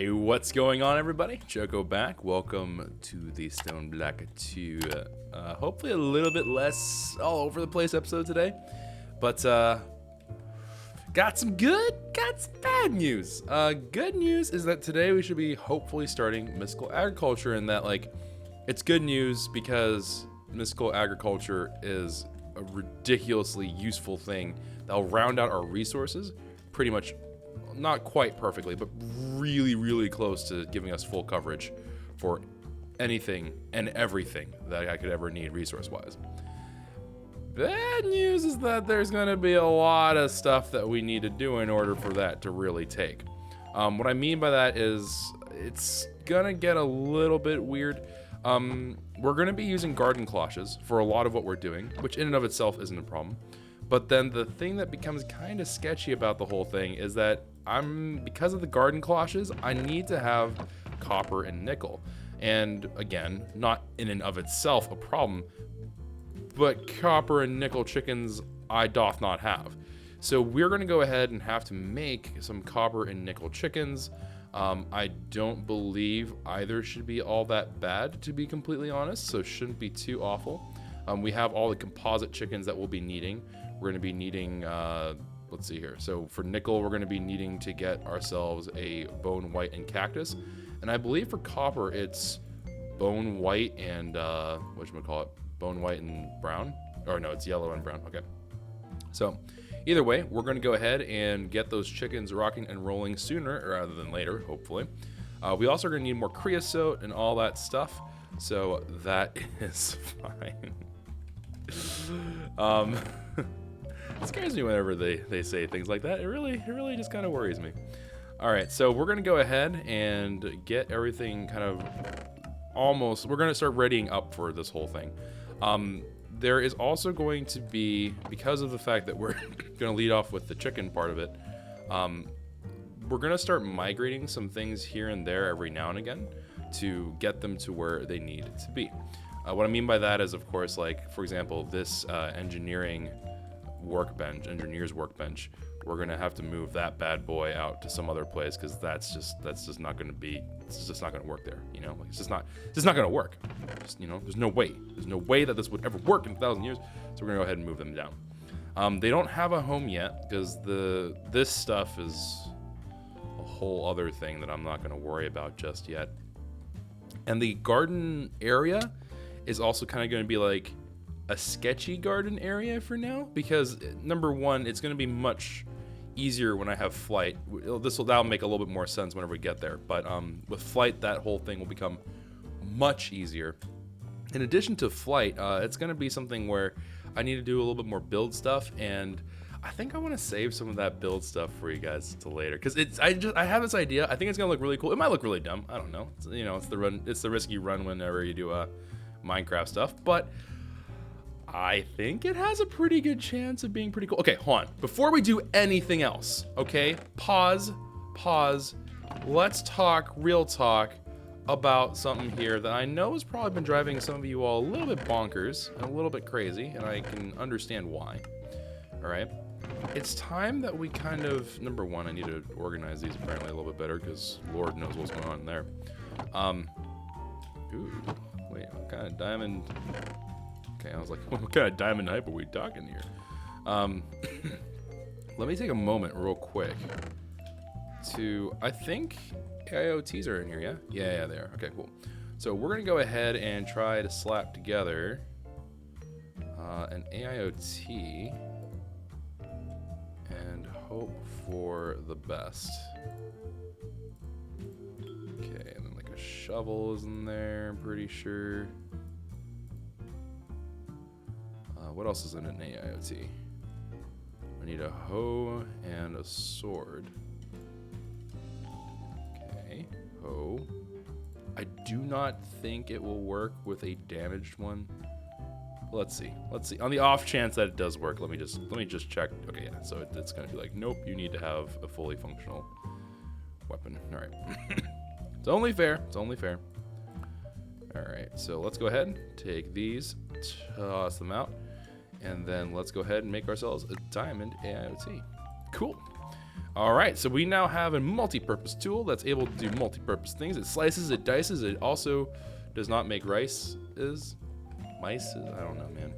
Hey, what's going on, everybody? Joko back. Welcome to the Stoneblock 2. Hopefully a little bit less all over the place episode today. But, got some good, got some bad news. Good news is that today we should be hopefully starting mystical agriculture, and that, like, it's good news because mystical agriculture is a ridiculously useful thing that'll round out our resources pretty much, not quite perfectly, but really, really close to giving us full coverage for anything and everything that I could ever need resource-wise. Bad news is that there's going to be a lot of stuff that we need to do in order for that to really take. What I mean by that is it's going to get a little bit weird. We're going to be using garden cloches for a lot of what we're doing, which in and of itself isn't a problem. But then the thing that becomes kind of sketchy about the whole thing is that because of the garden cloches, I need to have copper and nickel. And again, not in and of itself a problem, but copper and nickel chickens I doth not have. So we're going to go ahead and have to make some copper and nickel chickens. I don't believe either should be all that bad, to be completely honest, so shouldn't be too awful. We have all the composite chickens that we'll be needing. We're going to be needing, let's see here. So for nickel, we're going to be needing to get ourselves a bone white and cactus. And I believe for copper, it's bone white and, whatchamacallit, bone white and brown. Or no, it's yellow and brown. Okay. So either way, we're going to go ahead and get those chickens rocking and rolling sooner rather than later, hopefully. We also are going to need more creosote and all that stuff. So that is fine. It scares me whenever they say things like that. It really just kind of worries me. All right, so we're going to go ahead and get everything kind of almost, we're going to start readying up for this whole thing. There is also going to be, because of the fact that we're going to lead off with the chicken part of it, we're going to start migrating some things here and there every now and again to get them to where they need to be. What I mean by that is, of course, like, for example, this engineer's workbench, we're going to have to move that bad boy out to some other place because that's just not going to be, it's just not going to work there, you know? Like, it's just not going to work. Just, you know, there's no way that this would ever work in 1,000 years, so we're going to go ahead and move them down. They don't have a home yet because this stuff is a whole other thing that I'm not going to worry about just yet. And the garden area is also kind of going to be like a sketchy garden area for now, because number one, it's going to be much easier when I have flight. That'll make a little bit more sense whenever we get there. But with flight, that whole thing will become much easier. In addition to flight, it's going to be something where I need to do a little bit more build stuff, and I think I want to save some of that build stuff for you guys till later, because I have this idea. I think it's gonna look really cool. It might look really dumb. I don't know. It's the risk you run whenever you do Minecraft stuff, but I think it has a pretty good chance of being pretty cool. Okay, hold on. Before we do anything else, okay, pause. Let's talk real talk about something here that I know has probably been driving some of you all a little bit bonkers and a little bit crazy, and I can understand why. All right. It's time that we kind of, number one, I need to organize these apparently a little bit better because Lord knows what's going on in there. Ooh, wait, what kind of diamond? Okay, I was like, what kind of diamond hype are we talking here? Let me take a moment real quick to, I think AIOTs are in here, yeah? Yeah, they are. Okay, cool. So we're going to go ahead and try to slap together an AIOT and hope for the best. Okay, and then like a shovel is in there, I'm pretty sure. What else is in an AIOT? I need a hoe and a sword. Okay, hoe. I do not think it will work with a damaged one. Let's see. On the off chance that it does work, let me just check. Okay, yeah. So it's gonna be like, nope, you need to have a fully functional weapon. All right. It's only fair. All right. So let's go ahead, take these, toss them out, and then let's go ahead and make ourselves a diamond AIOT. Cool. All right, so we now have a multi-purpose tool that's able to do multi-purpose things. It slices, it dices, it also does not make mice. I don't know, man.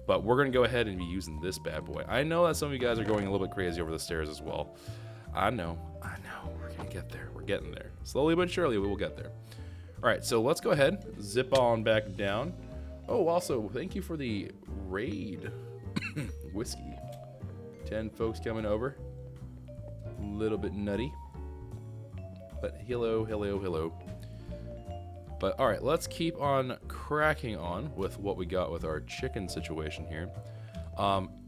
But we're gonna go ahead and be using this bad boy. I know that some of you guys are going a little bit crazy over the stairs as well. I know, we're gonna get there. We're getting there. Slowly but surely, we will get there. All right, so let's go ahead, zip on back down. Oh, also, thank you for the raid whiskey. 10 folks coming over. A little bit nutty. But hello. But all right, let's keep on cracking on with what we got with our chicken situation here.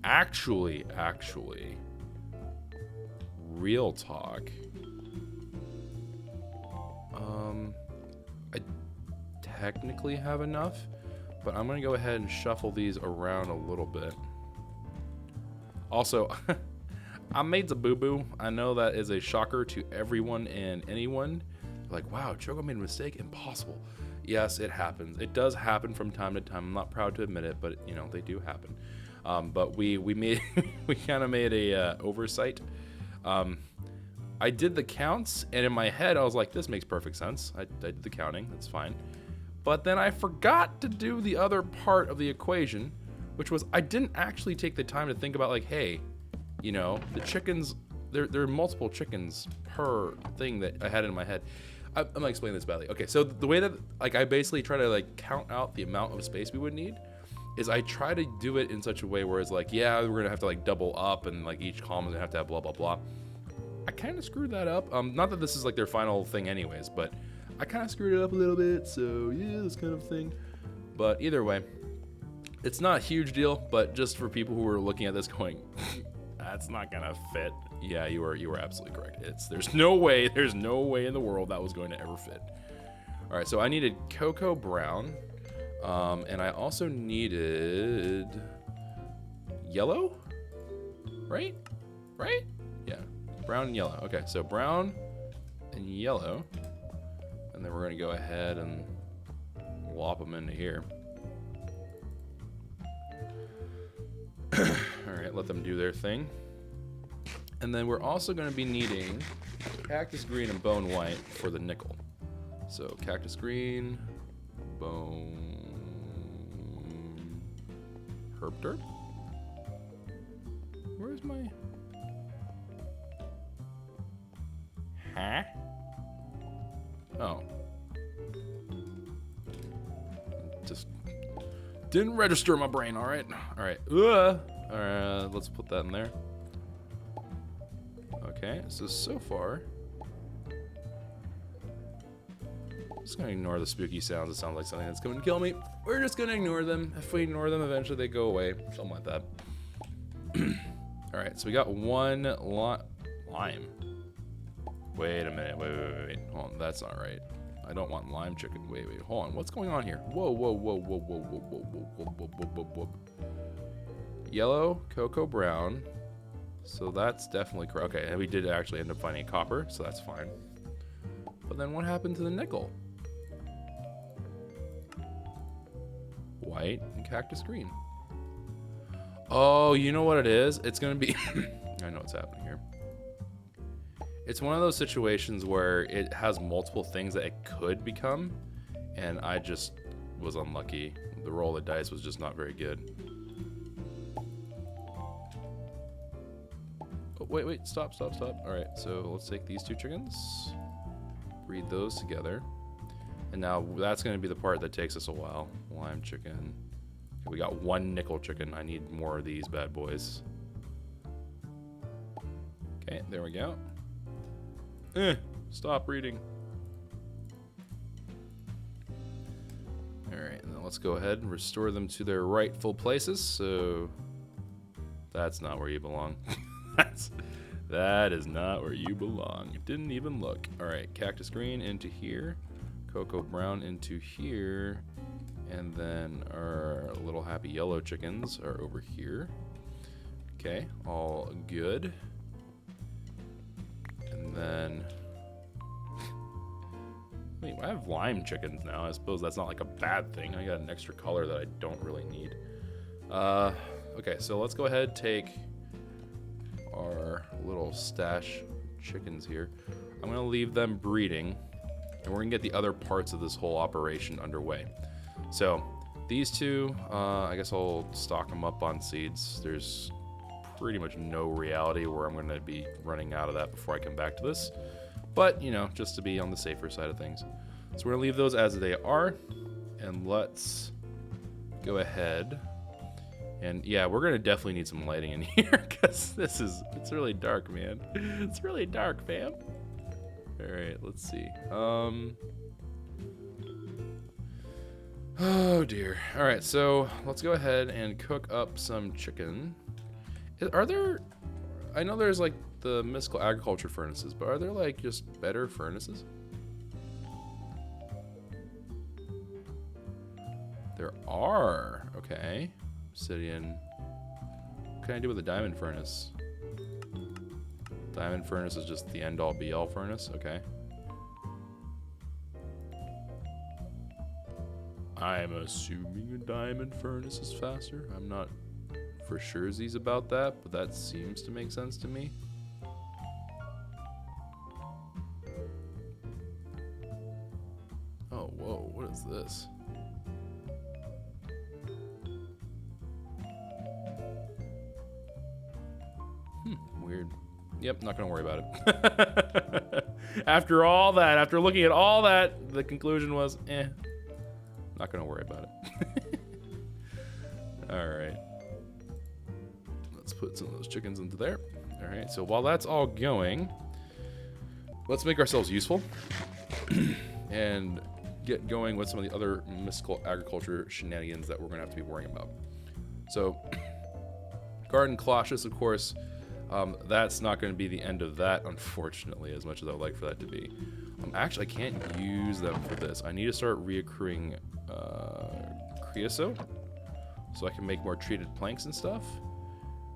Actually, real talk. I technically have enough, but I'm gonna go ahead and shuffle these around a little bit. Also, I made the boo-boo. I know that is a shocker to everyone and anyone. Like, wow, Choco made a mistake. Impossible. Yes, it happens. It does happen from time to time. I'm not proud to admit it, but you know they do happen. But we made we kind of made a oversight. I did the counts, and in my head I was like, this makes perfect sense. I did the counting. That's fine. But then I forgot to do the other part of the equation, which was I didn't actually take the time to think about like, hey, you know, the chickens. There are multiple chickens per thing that I had in my head. I'm gonna explain this badly. Okay, so the way that like I basically try to like count out the amount of space we would need is I try to do it in such a way where it's like, yeah, we're gonna have to like double up and like each column is gonna have to have blah blah blah. I kind of screwed that up. Not that this is like their final thing anyways, but I kind of screwed it up a little bit. So yeah, this kind of thing. But either way, it's not a huge deal. But just for people who are looking at this going, that's not gonna fit. Yeah, you were absolutely correct. There's no way in the world that was going to ever fit. All right, so I needed cocoa brown, and I also needed yellow, right? Yeah, brown and yellow. Okay, so brown and yellow, and then we're gonna go ahead and whop them into here. All right, let them do their thing. And then we're also going to be needing cactus green and bone white for the nickel. So cactus green, bone, herb derp. Where's my? Huh? Oh. Just didn't register in my brain. All right. All right. Let's put that in there. Okay, so far, I'm just gonna ignore the spooky sounds. It sounds like something that's coming to kill me. We're just gonna ignore them. If we ignore them, eventually they go away. Something like that. All right, so we got one lime. Wait a minute. Wait. Hold on, that's not right. I don't want lime chicken. Wait. Hold on. What's going on here? Whoa. Yellow, cocoa brown. So that's definitely correct. Okay, and we did actually end up finding a copper, so that's fine. But then what happened to the nickel? White and cactus green. Oh, you know what it is? It's gonna be, I know what's happening here. It's one of those situations where it has multiple things that it could become, and I just was unlucky. The roll of dice was just not very good. Wait, stop. All right, so let's take these two chickens, breed those together. And now that's gonna be the part that takes us a while. Lime chicken. We got one nickel chicken. I need more of these bad boys. Okay, there we go. Stop reading. All right, and then let's go ahead and restore them to their rightful places. So that's not where you belong. That is not where you belong. It didn't even look. All right, cactus green into here, cocoa brown into here, and then our little happy yellow chickens are over here. Okay, all good. And then, wait, I have lime chickens now. I suppose that's not like a bad thing. I got an extra color that I don't really need. Okay, so let's go ahead, take our little stash chickens here. I'm gonna leave them breeding, and we're gonna get the other parts of this whole operation underway. So these two, I guess I'll stock them up on seeds. There's pretty much no reality where I'm gonna be running out of that before I come back to this. But, you know, just to be on the safer side of things. So we're gonna leave those as they are, and let's go ahead. And yeah, we're gonna definitely need some lighting in here because it's really dark, man. It's really dark, fam. All right, let's see. Oh dear. All right, so let's go ahead and cook up some chicken. Are there? I know there's like the mystical agriculture furnaces, but are there like just better furnaces? There are. Okay. Obsidian. What can I do with a diamond furnace? Diamond furnace is just the end-all be-all furnace. Okay. I'm assuming a diamond furnace is faster. I'm not for surezies about that, but that seems to make sense to me. Oh, whoa, what is this? Weird. Yep, not gonna worry about it. After all that, after looking at all that, the conclusion was, not gonna worry about it. All right. Let's put some of those chickens into there. All right, so while that's all going, let's make ourselves useful and get going with some of the other mystical agriculture shenanigans that we're gonna have to be worrying about. So, garden cloches, of course, that's not going to be the end of that, unfortunately, as much as I would like for that to be. Actually, I can't use them for this. I need to start reaccruing creosote so I can make more treated planks and stuff.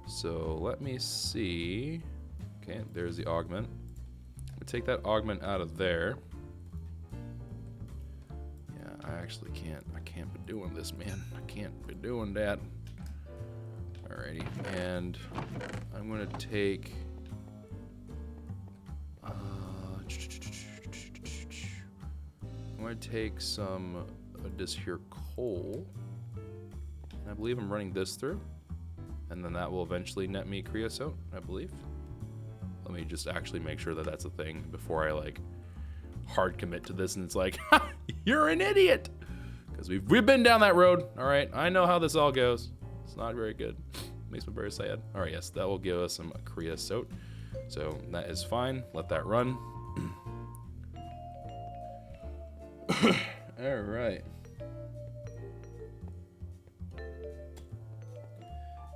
So let me see. Okay, there's the augment. I'm going to take that augment out of there. Yeah, I actually can't. I can't be doing this, man. I can't be doing that. Alrighty, and I'm gonna take some of this here coal, and I believe I'm running this through, and then that will eventually net me creosote, I believe. Let me just actually make sure that that's a thing before I like hard commit to this and it's like, ha, you're an idiot, because we've been down that road. All right, I know how this all goes. It's not very good. Makes me very sad. All right, yes, that will give us some creosote. So that is fine. Let that run. All right.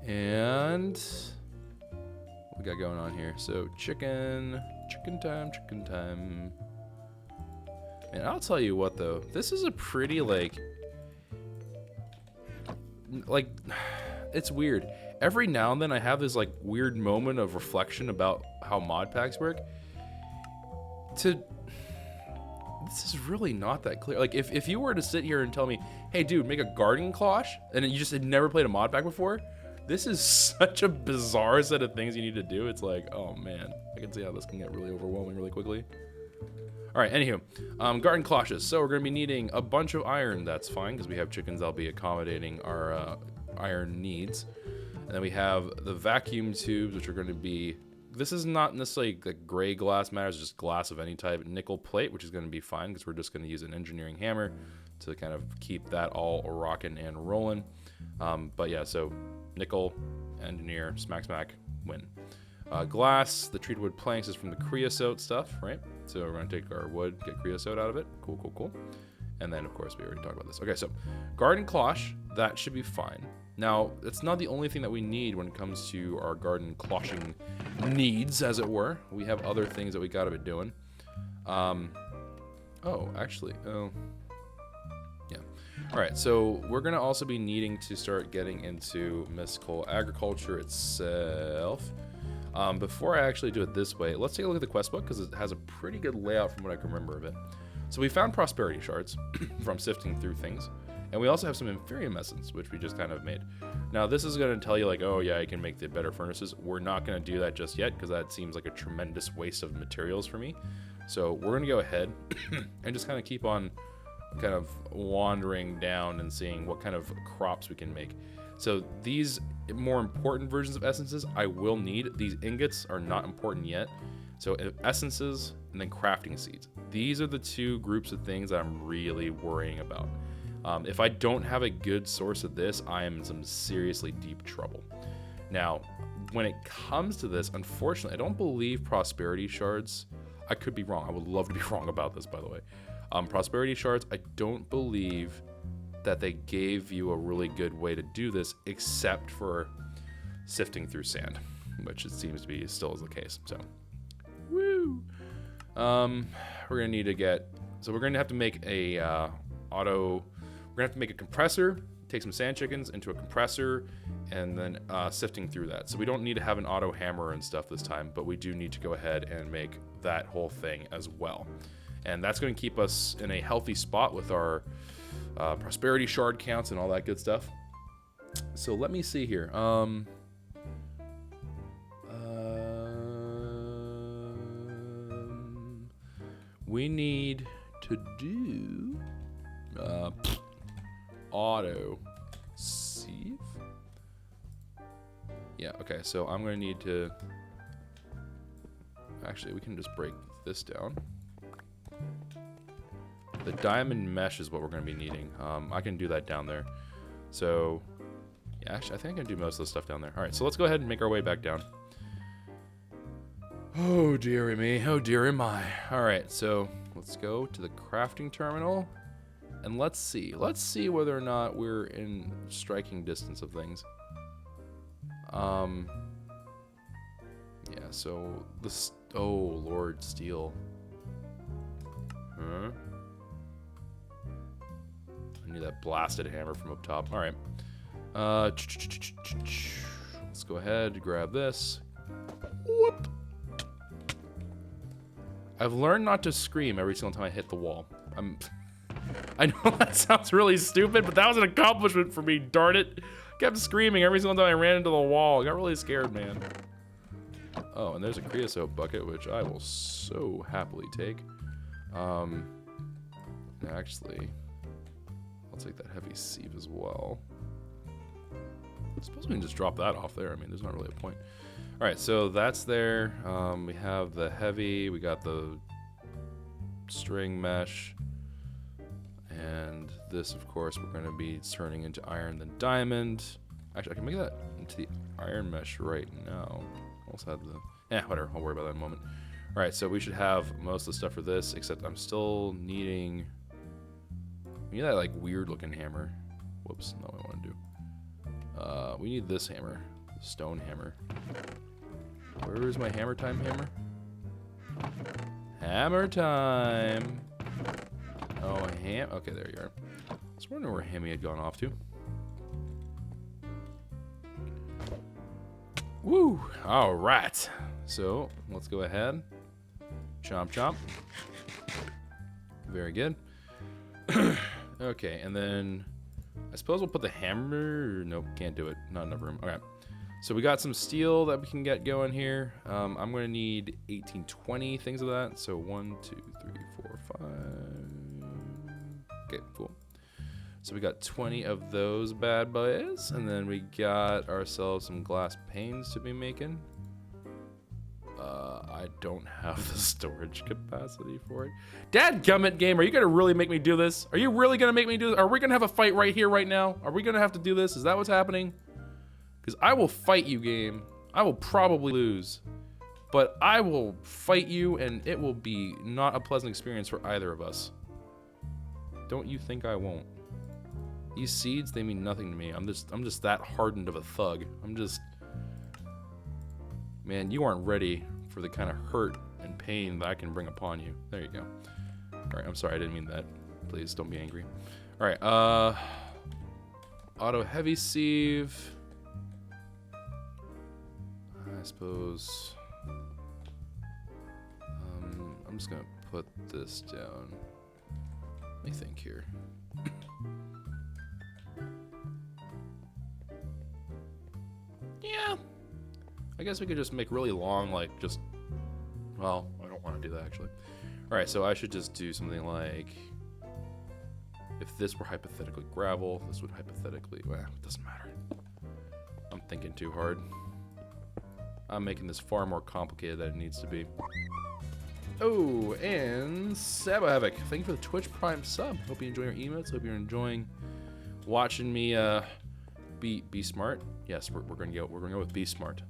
And what we got going on here? So chicken time. And I'll tell you what though, this is a pretty like it's weird. Every now and then I have this like weird moment of reflection about how mod packs work. This is really not that clear. Like if you were to sit here and tell me, hey dude, make a garden cloche, and you just had never played a mod pack before, this is such a bizarre set of things you need to do. It's like, oh man, I can see how this can get really overwhelming really quickly. All right, anywho, garden cloches. So we're gonna be needing a bunch of iron. That's fine, because we have chickens that'll be accommodating our iron needs. And then we have the vacuum tubes, which are going to be, this is not necessarily like gray glass matters, just glass of any type. Nickel plate, which is going to be fine because we're just going to use an engineering hammer to kind of keep that all rocking and rolling. But yeah, so nickel, engineer, smack, win. Glass, the treated wood planks is from the creosote stuff, right? So we're going to take our wood, get creosote out of it. Cool. And then, of course, we already talked about this. Okay, so garden cloche, that should be fine. Now, it's not the only thing that we need when it comes to our garden cloching needs, as it were. We have other things that we gotta be doing. Yeah. All right, so we're gonna also be needing to start getting into mystical agriculture itself. Before I actually do it this way, let's take a look at the quest book because it has a pretty good layout from what I can remember of it. So we found prosperity shards from sifting through things, And we also have some Infusion essence, which we just kind of made. Now, this is going to tell you, like, oh, yeah, I can make the better furnaces. We're not going to do that just yet, because that seems like a tremendous waste of materials for me. So we're going to go ahead and just kind of keep on kind of wandering down and seeing what kind of crops we can make. So these more important versions of essences, I will need. These ingots are not important yet. So essences and then crafting seeds. These are the two groups of things that I'm really worrying about. If I don't have a good source of this, I am in some seriously deep trouble. Now, when it comes to this, unfortunately, I don't believe prosperity shards. I could be wrong. I would love to be wrong about this, by the way. Prosperity shards, I don't believe that they gave you a really good way to do this, except for sifting through sand, which it seems to be still is the case. So, woo. We're gonna need to get. So we're gonna have to make a We're gonna have to make a compressor, take some sand chickens into a compressor, and then sifting through that. So we don't need to have an auto hammer and stuff this time, but we do need to go ahead and make that whole thing as well. And that's going to keep us in a healthy spot with our prosperity shard counts and all that good stuff. So let me see here. We need to do auto sieve. Yeah, okay, so I'm going to need to... Actually, we can just break this down. The diamond mesh is what we're going to be needing. I can do that down there. So, yeah, actually, I think I can do most of the stuff down there. All right, so let's go ahead and make our way back down. Oh, dearie me. Oh, dearie my. All right, so let's go to the crafting terminal. And let's see. Let's see whether or not we're in striking distance of things. Yeah, so this... Oh, Lord Steel. Huh? I need that blasted hammer from up top. All right. Let's go ahead, grab this. Whoop. I've learned not to scream every single time I hit the wall. I know that sounds really stupid, but that was an accomplishment for me, darn it. Kept screaming every single time I ran into the wall. I got really scared, man. Oh, and there's a creosote bucket, which I will so happily take. Actually, I'll take that heavy sieve as well. I suppose we can just drop that off there. I mean, there's not really a point. All right, so that's there. We have the heavy. We got the string mesh. And this, of course, we're going to be turning into iron, then diamond. Actually, I can make that into the iron mesh right now. Also had the... whatever. I'll worry about that in a moment. All right, so we should have most of the stuff for this, except I'm still needing... We need that, like, weird-looking hammer. Whoops, not what I want to do. We need this hammer. The stone hammer. Where is my hammer time hammer? Hammer time! Oh, okay, there you are. I was wondering where Hammy had gone off to. Woo! All right. So, let's go ahead. Chomp, chomp. Very good. Okay, and then I suppose we'll put the hammer. Nope, can't do it. Not enough room. Okay. So we got some steel that we can get going here. I'm going to need 18, 20 things of that. So 1, 2, 3, 4, 5. Okay, cool. So we got 20 of those bad boys, and then we got ourselves some glass panes to be making. I don't have the storage capacity for it. Dadgummit, game, are you gonna really make me do this? Are you really gonna make me do this? Are we gonna have a fight right here, right now? Are we gonna have to do this? Is that what's happening? Because I will fight you, game. I will probably lose, but I will fight you, and it will be not a pleasant experience for either of us. Don't you think I won't? These seeds, they mean nothing to me. I'm just that hardened of a thug. Man, you aren't ready for the kind of hurt and pain that I can bring upon you. There you go. All right, I'm sorry, I didn't mean that. Please don't be angry. All right, auto heavy sieve. I suppose. I'm just gonna put this down. Let me think here. I guess we could just make really long, like just, well, I don't want to do that actually. All right, so I should just do something like, if this were hypothetically gravel, this would hypothetically, well, it doesn't matter. I'm thinking too hard. I'm making this far more complicated than it needs to be. Oh, and Sabo Havoc, thank you for the Twitch Prime sub. Hope you enjoy your emotes. Hope you're enjoying watching me be smart. Yes, we're gonna go with be smart.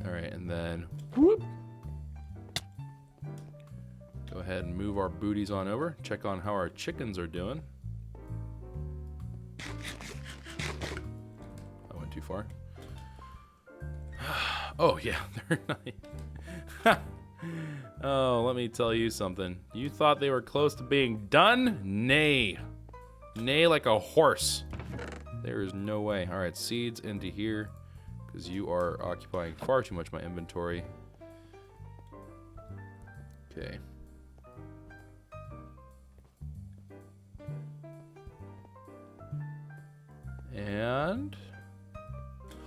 All right, and then whoop. Go ahead and move our booties on over. Check on how our chickens are doing. I went too far. Oh yeah, they're nice. Oh, let me tell you something. You thought they were close to being done? Nay. Nay like a horse. There is no way. All right, seeds into here because you are occupying far too much of my inventory. Okay. And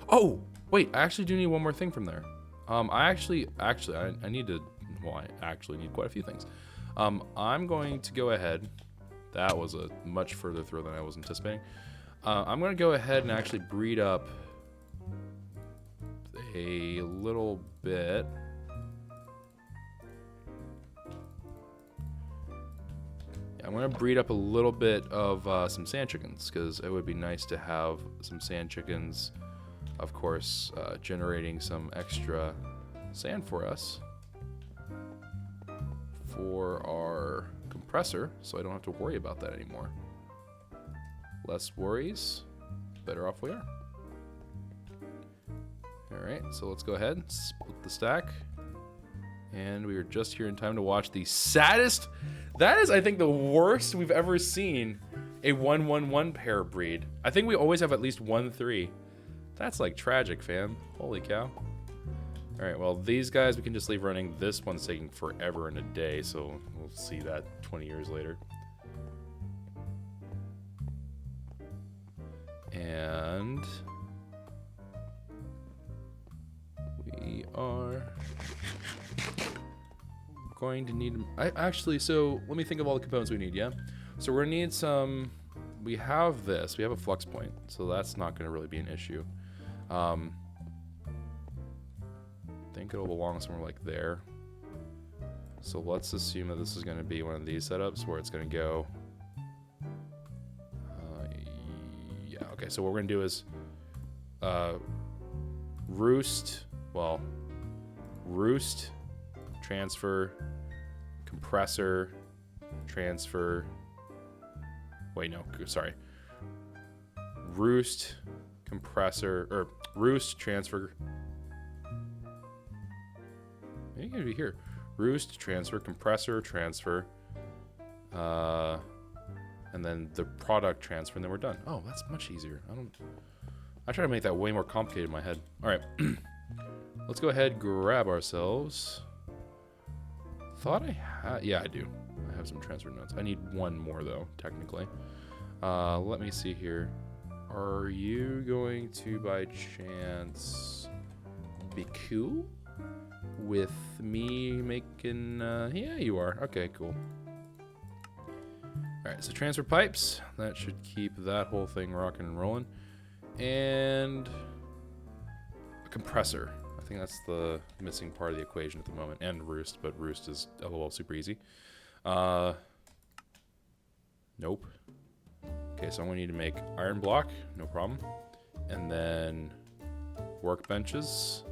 oh wait, I actually do need one more thing from there. I actually need to. Well, I actually need quite a few things. I'm going to go ahead. That was a much further throw than I was anticipating. I'm going to go ahead and actually breed up a little bit. I'm going to breed up a little bit of some sand chickens because it would be nice to have some sand chickens, of course, generating some extra sand for us for our compressor, so I don't have to worry about that anymore. Less worries, better off we are. Alright, so let's go ahead and split the stack. And we are just here in time to watch the saddest, that is I think the worst we've ever seen a 1-1-1 pair breed. I think we always have at least 1-3. That's like tragic, fam. Holy cow. Alright, well these guys we can just leave running. This one's taking forever and a day, so we'll see that 20 years later. And we are going to need, so let me think of all the components we need, yeah? So we're gonna need some, we have this, we have a flux point, so that's not gonna really be an issue. I think it'll belong somewhere like there. So let's assume that this is gonna be one of these setups where it's gonna go, yeah, okay, so what we're gonna do is roost, transfer, compressor, transfer, wait, no, sorry. Roost, compressor, or roost, transfer. Maybe it's gonna be here. Roost, transfer, compressor, transfer, and then the product transfer, and then we're done. Oh, that's much easier. I try to make that way more complicated in my head. All right, let's go ahead, grab ourselves. Thought I had, yeah, I do. I have some transfer notes. I need one more though, technically. Let me see here. Are you going to, by chance, be cool with me making, yeah, you are. Okay, cool. All right, so transfer pipes. That should keep that whole thing rocking and rolling. And a compressor. I think that's the missing part of the equation at the moment. And roost, but roost is LOL super easy. Nope. Okay, so I'm gonna need to make iron block, no problem. And then workbenches.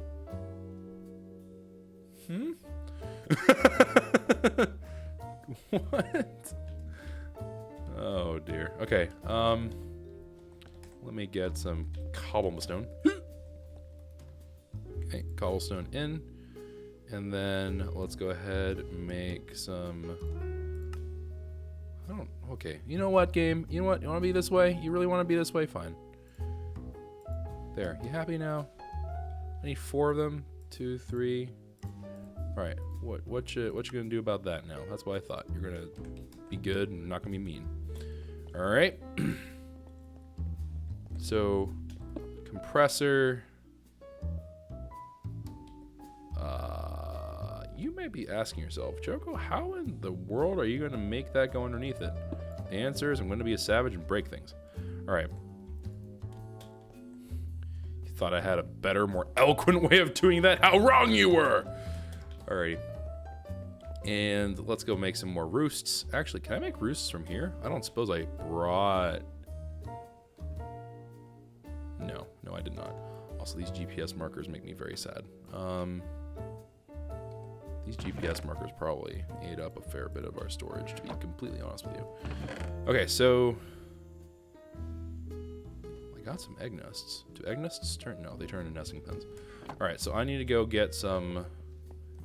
What? Oh dear. Okay, let me get some cobblestone. Okay, cobblestone in. And then let's go ahead and make some, okay. You know what, game? You know what? You want to be this way? You really want to be this way? Fine. There. You happy now? I need 4 of them. 2, 3. All right. What you gonna do about that now? That's what I thought. You're gonna be good and not gonna be mean. All right. So, compressor. You may be asking yourself, Choco, how in the world are you going to make that go underneath it? The answer is I'm going to be a savage and break things. All right. You thought I had a better, more eloquent way of doing that? How wrong you were! Alrighty. And let's go make some more roosts. Actually, can I make roosts from here? I don't suppose I brought... No, I did not. Also, these GPS markers make me very sad. These GPS markers probably ate up a fair bit of our storage, to be completely honest with you. Okay, so... I got some egg nests. Do egg nests turn? No, they turn into nesting pens. Alright, so I need to go get some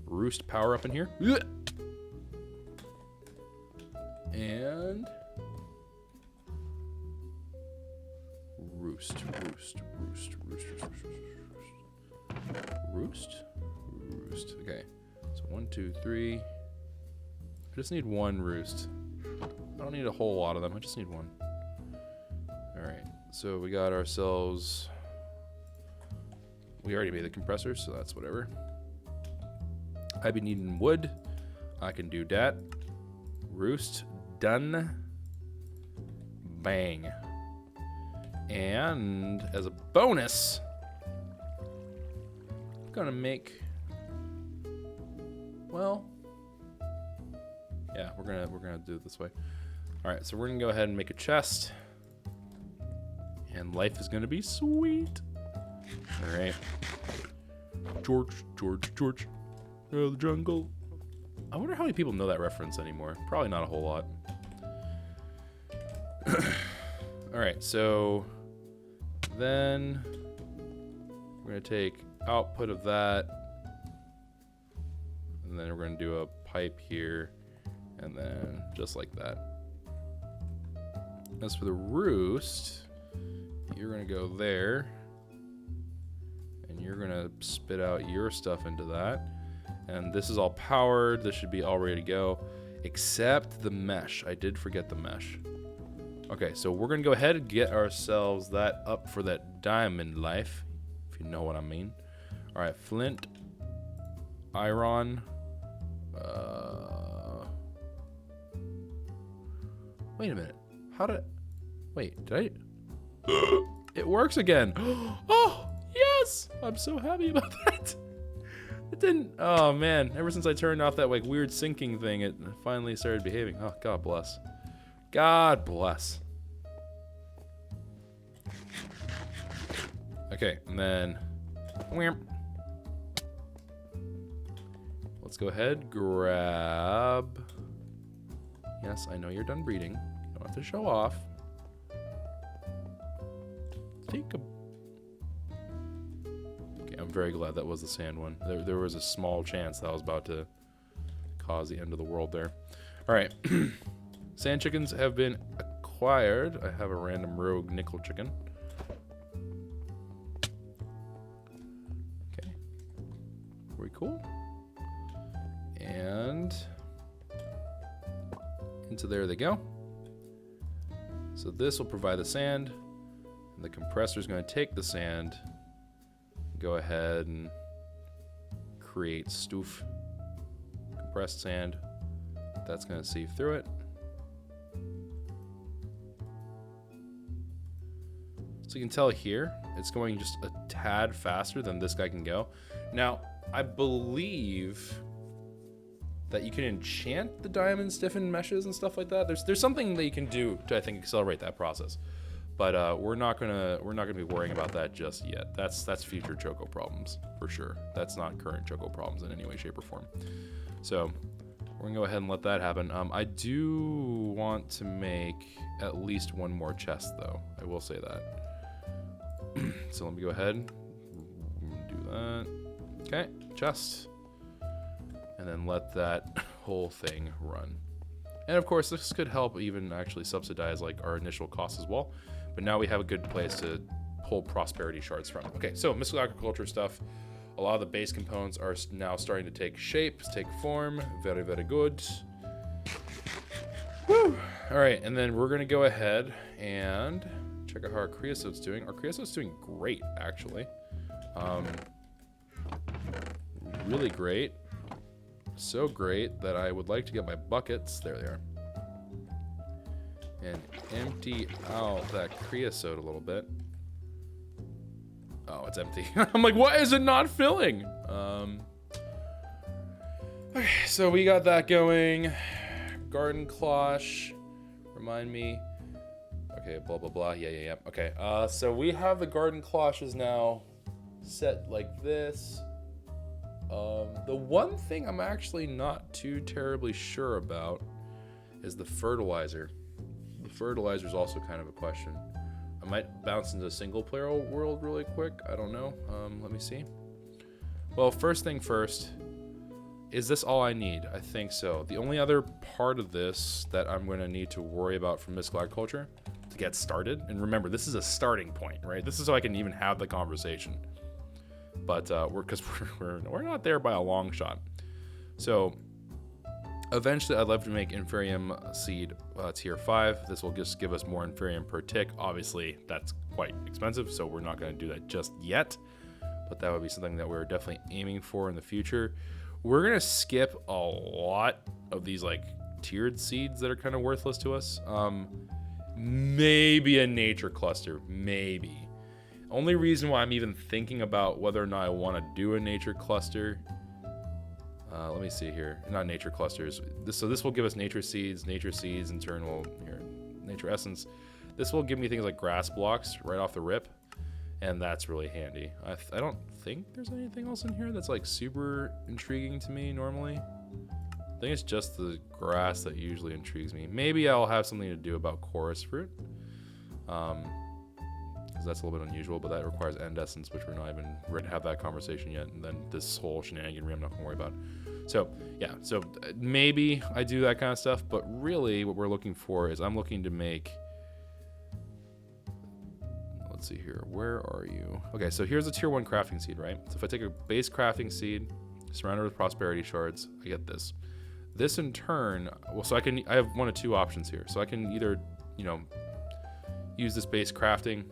roost power up in here. And... Roost. Okay. So 1, 2, 3. I just need one roost. I don't need a whole lot of them. I just need one. Alright. So we got ourselves... We already made the compressor, so that's whatever. I've been needing wood. I can do that. Roost. Done. Bang. And as a bonus, I'm gonna make... Well... Yeah, we're gonna do it this way. Alright, so we're gonna go ahead and make a chest. And life is gonna be sweet. Alright. George. The jungle. I wonder how many people know that reference anymore. Probably not a whole lot. Alright, so then we're gonna take output of that, and then we're gonna do a pipe here, and then just like that. As for the roost, you're gonna go there, and you're gonna spit out your stuff into that. And this is all powered. This should be all ready to go, except the mesh. I did forget the mesh. Okay, so we're gonna go ahead and get ourselves that up for that diamond life, if you know what I mean. All right, flint, iron. Wait a minute. Did I? It works again. Oh, yes! I'm so happy about that. It didn't. Oh man! Ever since I turned off that like weird syncing thing, it finally started behaving. Oh, God bless. God bless. Okay, and then let's go ahead, grab. Yes, I know you're done breeding. You don't have to show off. Take a... Okay, I'm very glad that was the sand one. There was a small chance that I was about to cause the end of the world there. All right. Sand chickens have been acquired. I have a random rogue nickel chicken. Okay. Very cool. And into there they go. So this will provide the sand. And the compressor is going to take the sand, go ahead and create stoof, compressed sand. That's going to sieve through it. So you can tell here, it's going just a tad faster than this guy can go. Now, I believe that you can enchant the diamond stiffened meshes and stuff like that. There's something that you can do to, I think, accelerate that process. But we're not gonna be worrying about that just yet. That's future Choco problems for sure. That's not current Choco problems in any way, shape, or form. So we're gonna go ahead and let that happen. I do want to make at least one more chest, though. I will say that. So let me go ahead and do that. Okay, chest, and then let that whole thing run. And of course, this could help even actually subsidize like our initial costs as well. But now we have a good place to pull prosperity shards from. Okay, so mystical agriculture stuff. A lot of the base components are now starting to take shape, take form. Very, very good. Woo! All right, and then we're gonna go ahead and check out how our creosote's doing. Our creosote's doing great, actually. Really great. So great that I would like to get my buckets. There they are. And empty out that creosote a little bit. Oh, it's empty. I'm like, why is it not filling? Okay, so we got that going. Garden cloche. Remind me. Okay, blah, blah, blah. Yeah. Okay, so we have the garden cloches now set like this. The one thing I'm actually not too terribly sure about is the fertilizer. The fertilizer is also kind of a question. I might bounce into a single player world really quick. I don't know. Let me see. Well, first thing first, is this all I need? I think so. The only other part of this that I'm going to need to worry about from Misk Agriculture to get started, and remember, this is a starting point, right? This is so I can even have the conversation. But we're not there by a long shot. So eventually, I'd love to make Inferium seed tier 5. This will just give us more Inferium per tick. Obviously, that's quite expensive, so we're not going to do that just yet. But that would be something that we're definitely aiming for in the future. We're going to skip a lot of these like tiered seeds that are kind of worthless to us. Maybe a nature cluster, maybe. Only reason why I'm even thinking about whether or not I want to do a nature cluster. Let me see here. Not nature clusters. So this will give us nature seeds, in turn will here, nature essence. This will give me things like grass blocks right off the rip, and that's really handy. I don't think there's anything else in here that's like super intriguing to me normally. I think it's just the grass that usually intrigues me. Maybe I'll have something to do about chorus fruit. Because that's a little bit unusual, but that requires end essence, which we're not even ready to have that conversation yet. And then this whole shenaniganry I'm not going to worry about. So, yeah, so maybe I do that kind of stuff, but really what we're looking for is I'm looking to make... Let's see here. Where are you? Okay, so here's a tier 1 crafting seed, right? So if I take a base crafting seed, surround it with prosperity shards, I get this. This in turn, well, so I have one of two options here. So I can either, use this base crafting.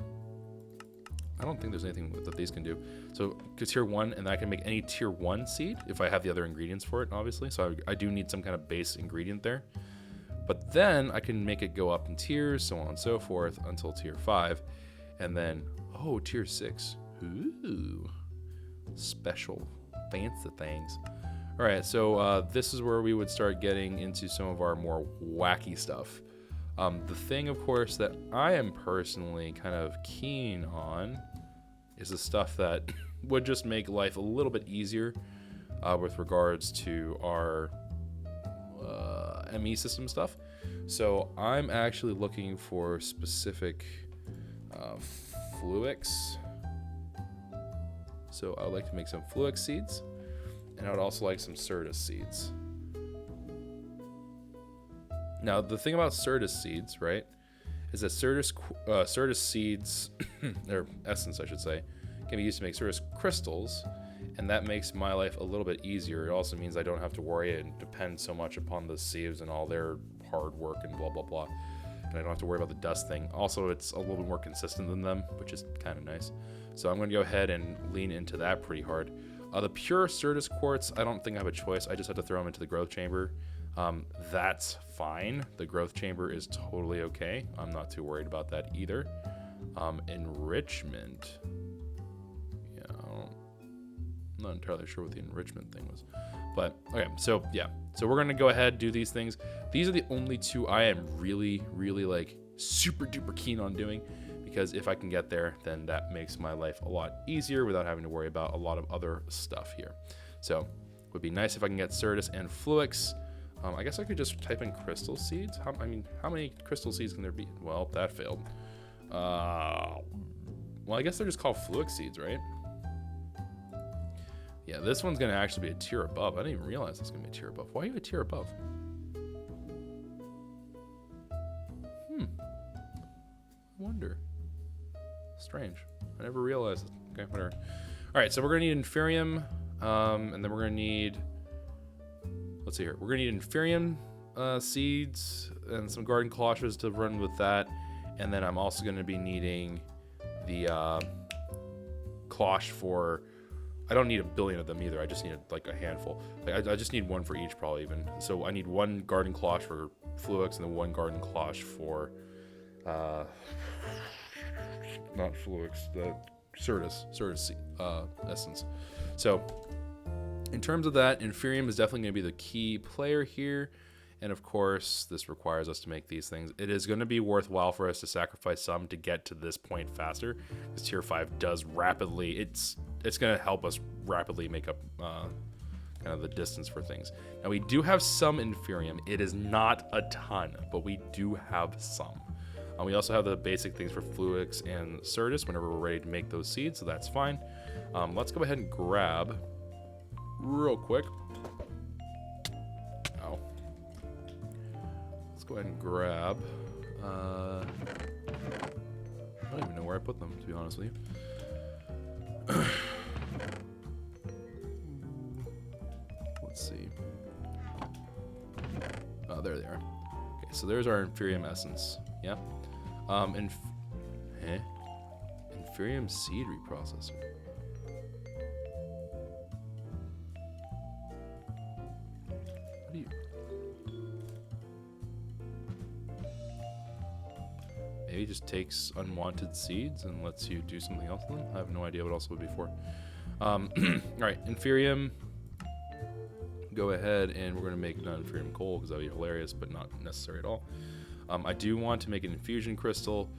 I don't think there's anything that these can do. So tier 1, and I can make any tier 1 seed if I have the other ingredients for it, obviously. So I do need some kind of base ingredient there. But then I can make it go up in tiers, so on and so forth, until tier 5. And then, oh, tier 6. Ooh. Special. Fancy things. All right, so this is where we would start getting into some of our more wacky stuff. The thing, of course, that I am personally kind of keen on is the stuff that would just make life a little bit easier with regards to our ME system stuff. So I'm actually looking for specific Fluix. So I would like to make some Fluix seeds, and I would also like some Certus seeds. Now, the thing about Certus seeds, right, is that Certus seeds, or essence, I should say, can be used to make Certus crystals, and that makes my life a little bit easier. It also means I don't have to worry and depend so much upon the sieves and all their hard work and blah, blah, blah. And I don't have to worry about the dust thing. Also, it's a little bit more consistent than them, which is kind of nice. So I'm going to go ahead and lean into that pretty hard. The pure Certus quartz, I don't think I have a choice. I just have to throw them into the growth chamber. That's fine. The growth chamber is totally okay. I'm not too worried about that either. Enrichment. Yeah, I'm not entirely sure what the enrichment thing was. But, okay, so, yeah. So we're going to go ahead, do these things. These are the only two I am really, really, like, super duper keen on doing. Because if I can get there, then that makes my life a lot easier without having to worry about a lot of other stuff here. So, it would be nice if I can get Certus and Fluix. I guess I could just type in crystal seeds. How many crystal seeds can there be? Well, that failed. Well, I guess they're just called Fluix seeds, right? Yeah, this one's going to actually be a tier above. I didn't even realize it's going to be a tier above. Why are you a tier above? I wonder. Strange. I never realized it. Okay, whatever. All right, so we're going to need Inferium, and then we're going to need... Let's see here. We're going to need Inferium seeds, and some garden cloches to run with that. And then I'm also going to be needing the cloche for... I don't need a billion of them either. I just need like a handful. Like, I just need one for each, probably even. So I need one garden cloche for Fluix and then one garden cloche for... not Fluix, the Certus essence. So in terms of that, Inferium is definitely going to be the key player here. And of course, this requires us to make these things. It is going to be worthwhile for us to sacrifice some to get to this point faster, because tier 5 does rapidly, it's going to help us rapidly make up kind of the distance for things. Now we do have some Inferium. It is not a ton, but we do have some. We also have the basic things for Fluix and Certus whenever we're ready to make those seeds, so that's fine. Let's go ahead and grab real quick. Ow. Let's go ahead and grab. I don't even know where I put them, to be honest with you. Let's see. Oh, there they are. Okay, so there's our Inferium essence. Yeah. Inferium seed reprocessor. What do you... Maybe it just takes unwanted seeds and lets you do something else with them? I have no idea what else it would be for. Alright, Inferium. Go ahead and we're going to make non-Inferium coal because that would be hilarious, but not necessary at all. I do want to make an infusion crystal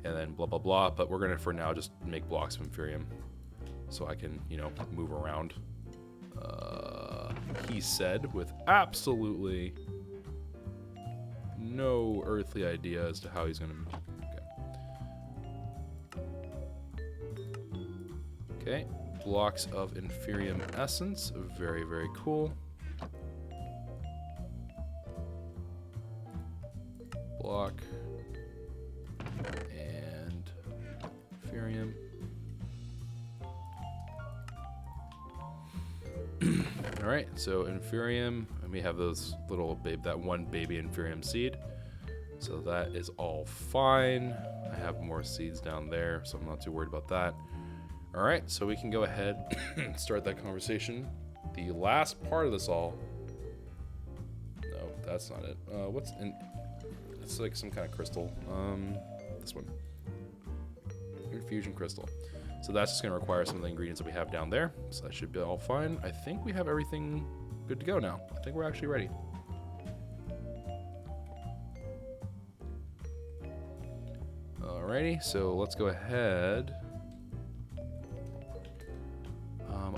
and then blah blah blah, but we're gonna for now just make blocks of Inferium so I can, you know, move around. He said with absolutely no earthly idea as to how he's gonna... Okay, blocks of Inferium essence, very, very cool. Block and Inferium. All right, so Inferium, and we have those little that one baby Inferium seed. So that is all fine. I have more seeds down there, so I'm not too worried about that. All right, so we can go ahead and start that conversation. The last part of this all. No, that's not it. What's in? It's like some kind of crystal. This one. Infusion crystal. So that's just going to require some of the ingredients that we have down there. So that should be all fine. I think we have everything good to go now. I think we're actually ready. Alrighty, so let's go ahead.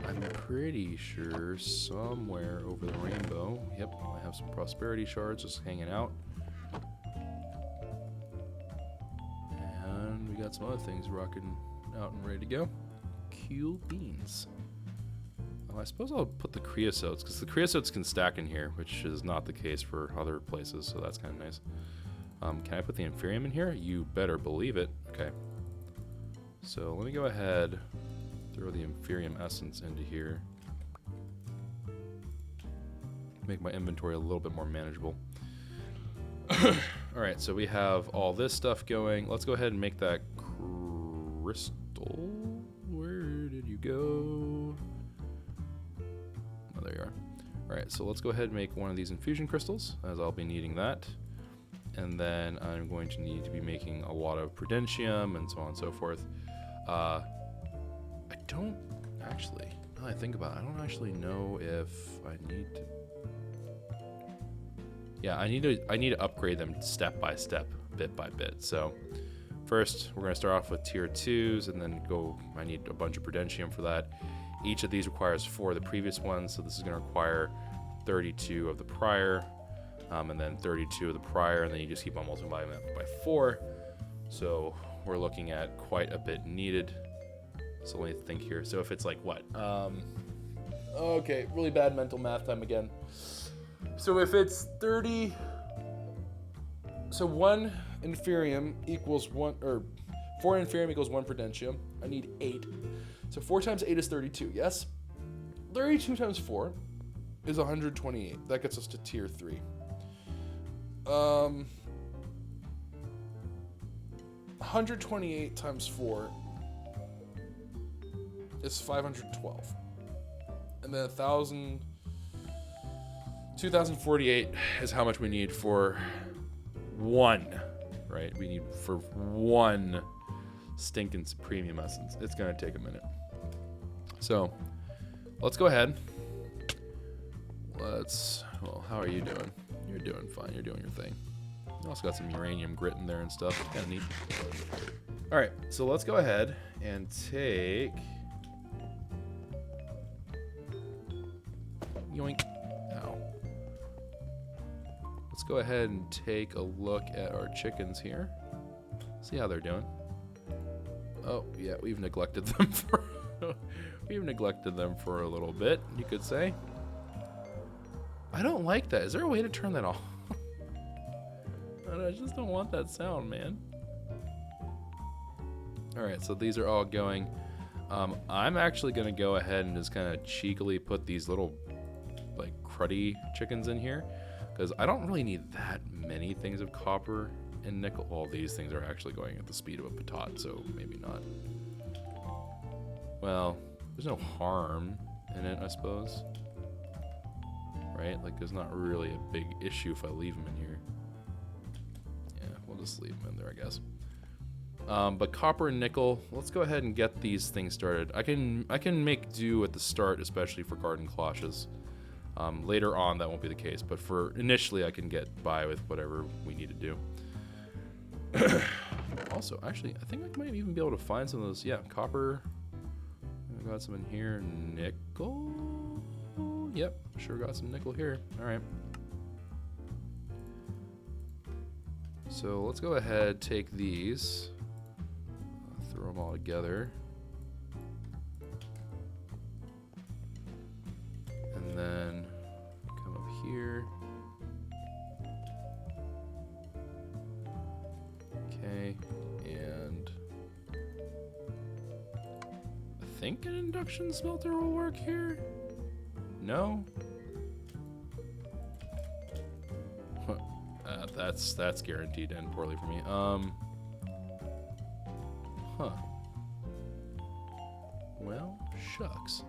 I'm pretty sure somewhere over the rainbow. Yep, I have some prosperity shards just hanging out. And we got some other things rocking out and ready to go. Cool beans. I suppose I'll put the creosotes, because the creosotes can stack in here, which is not the case for other places, so that's kind of nice. Can I put the Inferium in here? You better believe it. Okay. So let me go ahead, throw the Inferium essence into here. Make my inventory a little bit more manageable. Alright, so we have all this stuff going. Let's go ahead and make that crystal. Where did you go? Oh, there you are. Alright, so let's go ahead and make one of these infusion crystals, as I'll be needing that. And then I'm going to need to be making a lot of prudentium and so on and so forth. I don't actually, now that I think about it, I don't actually know if I need to... Yeah, I need to upgrade them step by step, bit by bit. So first, we're going to start off with tier 2s and then go, I need a bunch of prudentium for that. Each of these requires 4 of the previous ones, so this is going to require 32 of the prior, and then 32 of the prior, and then you just keep on multiplying that by 4. So we're looking at quite a bit needed. So let me think here. So if it's like what? Okay, really bad mental math time again. So if it's 30, so 1 Inferium equals 1, or 4 Inferium equals 1 prudentium. I need 8. So 4 times 8 is 32, yes? 32 times 4 is 128. That gets us to tier 3. 128 times 4 is 512. And then 2,048 is how much we need for one, right? We need for one stinking premium essence. It's going to take a minute. So let's go ahead. Well, how are you doing? You're doing fine. You're doing your thing. You also got some uranium grit in there and stuff. It's kind of neat. All right, so let's go ahead and take... Yoink. Ow. Let's go ahead and take a look at our chickens here. See how they're doing. Oh, yeah, we've neglected them for... we've neglected them for a little bit, you could say. I don't like that. Is there a way to turn that off? I just don't want that sound, man. Alright, so these are all going. I'm actually going to go ahead and just kind of cheekily put these little, like, cruddy chickens in here. Because I don't really need that many things of copper and nickel. All these things are actually going at the speed of a patat, so maybe not. Well, there's no harm in it, I suppose. Right? Like, there's not really a big issue if I leave them in here. Yeah, we'll just leave them in there, I guess. But copper and nickel, let's go ahead and get these things started. I can make do at the start, especially for garden cloches. Later on, that won't be the case, but for initially, I can get by with whatever we need to do. Also, actually, I think I might even be able to find some of those. Yeah, copper. I got some in here. Nickel. Yep, sure got some nickel here. All right. So let's go ahead, take these, throw them all together, and then come up here. Okay, and I think an induction smelter will work here. No? That's guaranteed to end poorly for me. Huh. Well, shucks.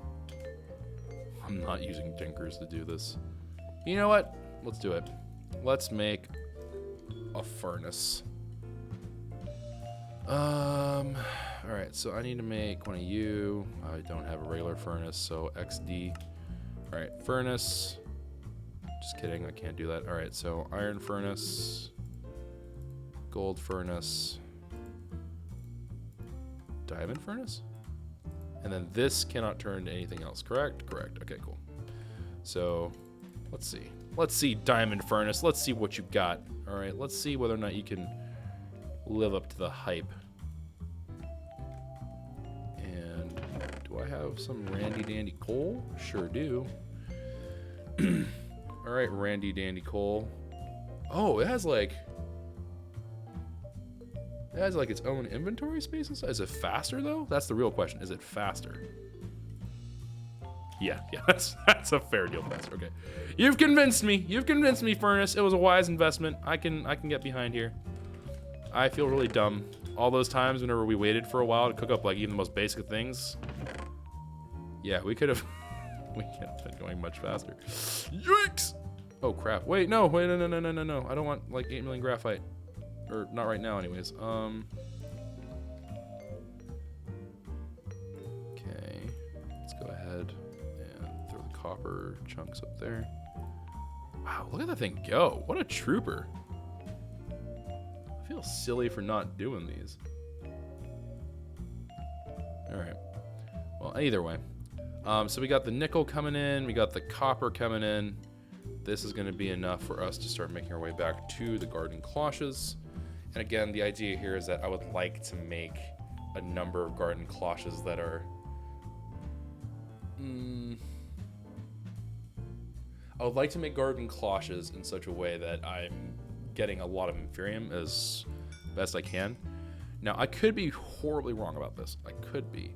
I'm not using Dinkers to do this. You know what? Let's do it. Let's make a furnace. Alright, so I need to make one of you. I don't have a regular furnace, so XD. Alright, furnace. Just kidding, I can't do that. Alright, so iron furnace, gold furnace, diamond furnace? And then this cannot turn to anything else, correct? Correct, okay, cool. So, let's see. Let's see, diamond furnace, let's see what you got. Alright, let's see whether or not you can live up to the hype. And do I have some randy dandy coal? Sure do. Alright, randy dandy coal. Oh, it has like its own inventory space inside. Is it faster though? That's the real question. Is it faster? Yeah, that's a fair deal faster. Okay. You've convinced me. You've convinced me, furnace. It was a wise investment. I can get behind here. I feel really dumb. All those times whenever we waited for a while to cook up like even the most basic things. Yeah, we could have been going much faster. Yikes! Oh crap. Wait, no. No. I don't want like 8 million graphite. Or not right now anyways. Okay. Let's go ahead and throw the copper chunks up there. Wow, look at that thing go. What a trooper. I feel silly for not doing these. Alright. Well, either way. So we got the nickel coming in, we got the copper coming in. This is going to be enough for us to start making our way back to the garden cloches. And again, the idea here is that I would like to make a number of garden cloches that are... I would like to make garden cloches in such a way that I'm getting a lot of inferium as best I can. Now, I could be horribly wrong about this. I could be.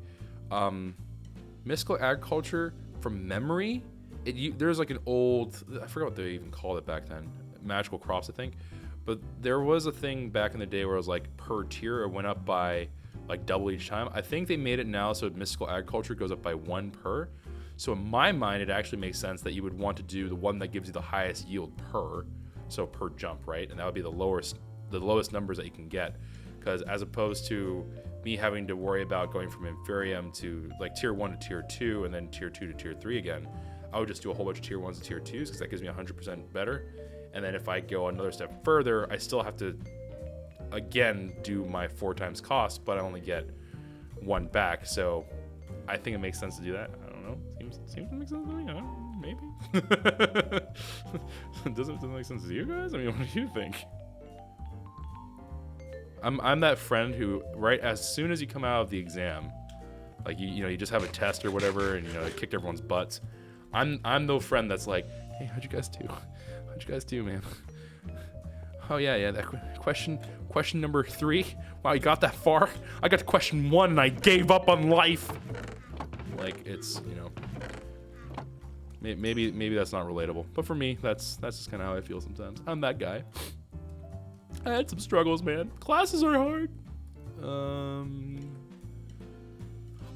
Mystical agriculture, from memory, there's like an old, I forgot what they even called it back then, magical crops, I think. But there was a thing back in the day where it was like per tier, it went up by like double each time. I think they made it now so mystical agriculture goes up by 1 per. So in my mind, it actually makes sense that you would want to do the one that gives you the highest yield per, so per jump, right? And that would be the lowest numbers that you can get, because as opposed to me having to worry about going from Inferium to like tier 1 to tier 2 and then tier 2 to tier 3 again, I would just do a whole bunch of tier 1s and tier 2s because that gives me 100% better. And then if I go another step further, I still have to again do my 4 times cost, but I only get 1 back. So I think it makes sense to do that. I don't know. Seems to make sense to me. I don't know, maybe. Doesn't make sense to you guys? I mean, what do you think? I'm that friend who, right as soon as you come out of the exam, like you just have a test or whatever, and it kicked everyone's butts. I'm the friend that's like, hey, how'd you guys do? How'd you guys do, man? Oh yeah, that question number 3. Wow, you got that far? I got to question 1 and I gave up on life. Like, it's, maybe that's not relatable, but for me, that's just kind of how I feel sometimes. I'm that guy. I had some struggles, man. Classes are hard.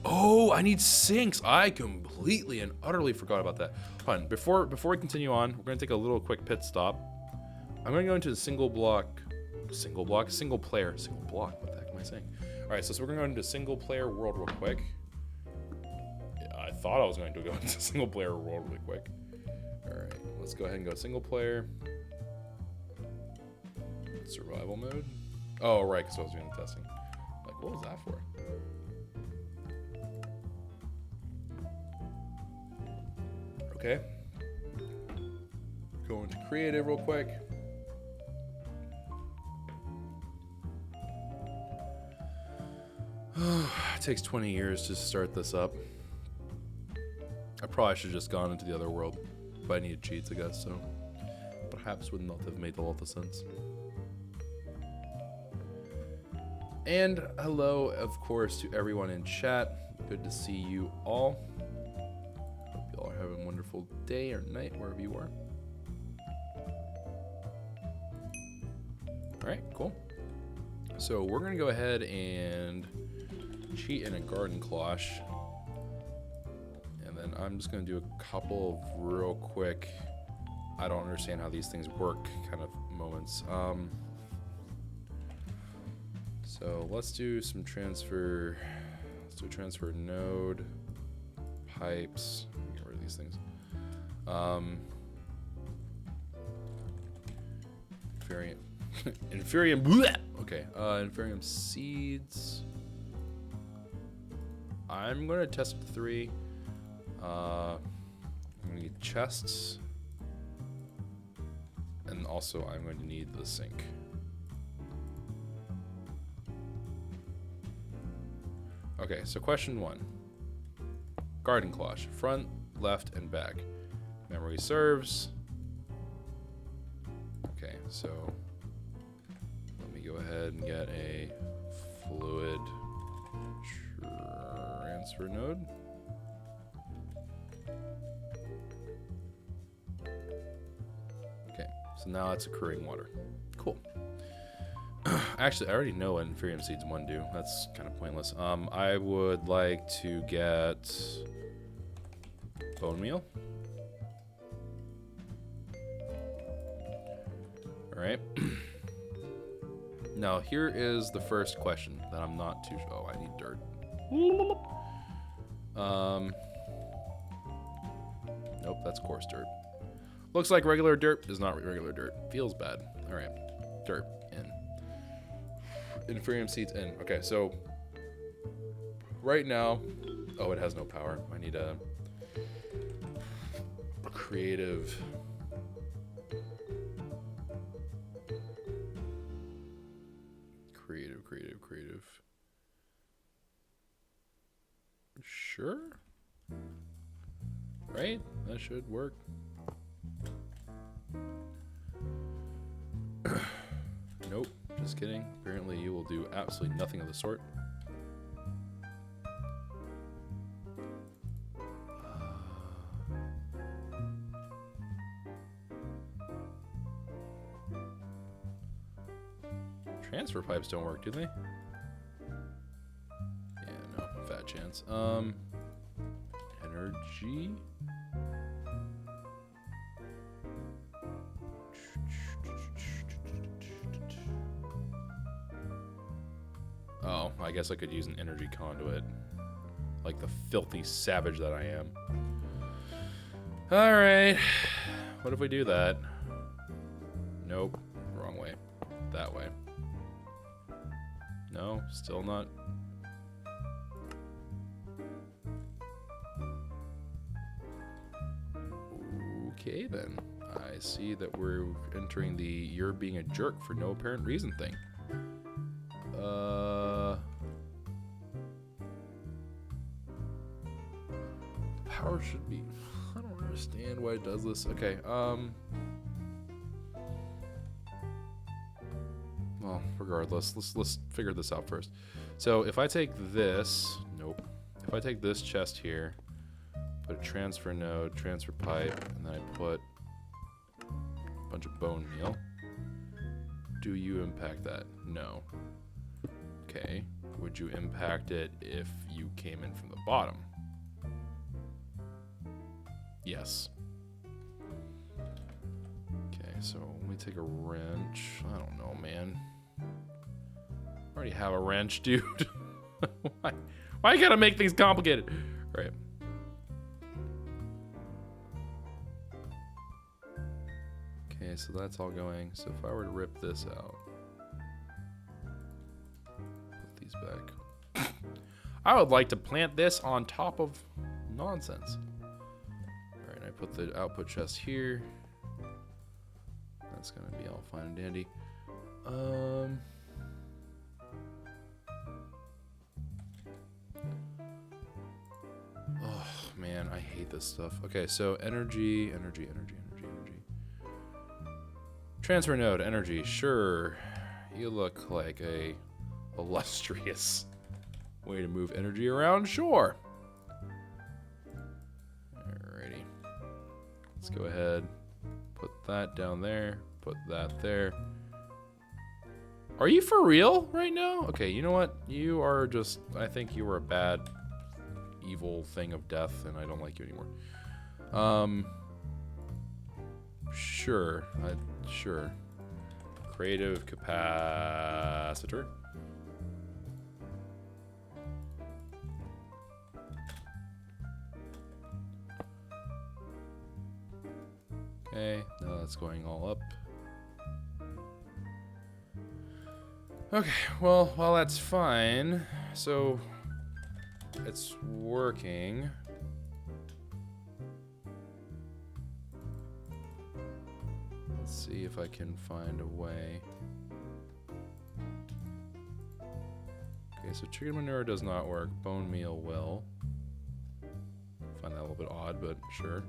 Oh, I need sinks. I completely and utterly forgot about that. Hold on. Before we continue on, we're gonna take a little quick pit stop. I'm gonna go into the single player. What the heck am I saying? All right, so we're gonna go into single player world real quick. Yeah, I thought I was going to go into single player world really quick. All right, let's go ahead and go single player. Survival mode. Oh, right, because I was doing the testing. Like, what was that for? Okay. Go into creative real quick. It takes 20 years to start this up. I probably should have just gone into the other world, but I needed cheats, I guess, so perhaps would not have made a lot of sense. And hello, of course, to everyone in chat. Good to see you all. Hope you all are having a wonderful day or night, wherever you are. All right, cool. So we're gonna go ahead and cheat in a garden cloche. And then I'm just gonna do a couple of real quick, I don't understand how these things work kind of moments. So let's do some transfer. Let's do a transfer node, pipes. Get rid of these things. Inferium. Bleh! Okay. Inferium seeds. I'm gonna test 3. I'm gonna need chests, and also I'm going to need the sink. Okay, so question 1. Garden cloche. Front, left, and back. Memory serves. Okay, so let me go ahead and get a fluid transfer node. Okay, so now it's accruing water. Cool. Actually, I already know what Inferium Seeds 1 do. That's kind of pointless. I would like to get bone meal. All right. Now, here is the first question that I'm not too sure. Oh, I need dirt. Nope, that's coarse dirt. Looks like regular dirt is not regular dirt. Feels bad. All right, dirt in. Inferium seeds in. Okay, so right now, oh, it has no power. I need a creative. Creative. Sure. Right? That should work. Nope. Just kidding. Apparently you will do absolutely nothing of the sort. Transfer pipes don't work, do they? Yeah, no, fat chance. Energy. Oh, I guess I could use an energy conduit. Like the filthy savage that I am. Alright. What if we do that? Nope. Wrong way. That way. No, still not. Okay then. I see that we're entering the you're being a jerk for no apparent reason thing. Power should be... I don't understand why it does this. Okay, well, regardless, let's figure this out first. So if I take this... Nope. If I take this chest here, put a transfer node, transfer pipe, and then I put a bunch of bone meal. Do you impact that? No. Okay. Would you impact it if you came in from the bottom? Yes. Okay, so let me take a wrench. I don't know, man. I already have a wrench, dude. Why you gotta make things complicated? Right. Okay, so that's all going. So if I were to rip this out, put these back. I would like to plant this on top of nonsense. Alright, I put the output chest here. That's gonna be all fine and dandy. Oh man, I hate this stuff. Okay, so energy. Transfer node, energy, sure. You look like a illustrious way to move energy around, sure. Alrighty. Let's go ahead, put that down there, put that there. Are you for real right now? Okay, you know what? You are just, I think you were a bad, evil thing of death, and I don't like you anymore. Sure. Sure. Creative capacitor. Okay, now that's going all up. Okay, well, that's fine. So, it's working. Let's see if I can find a way. Okay, so chicken manure does not work. Bone meal will. Find that a little bit odd, but sure.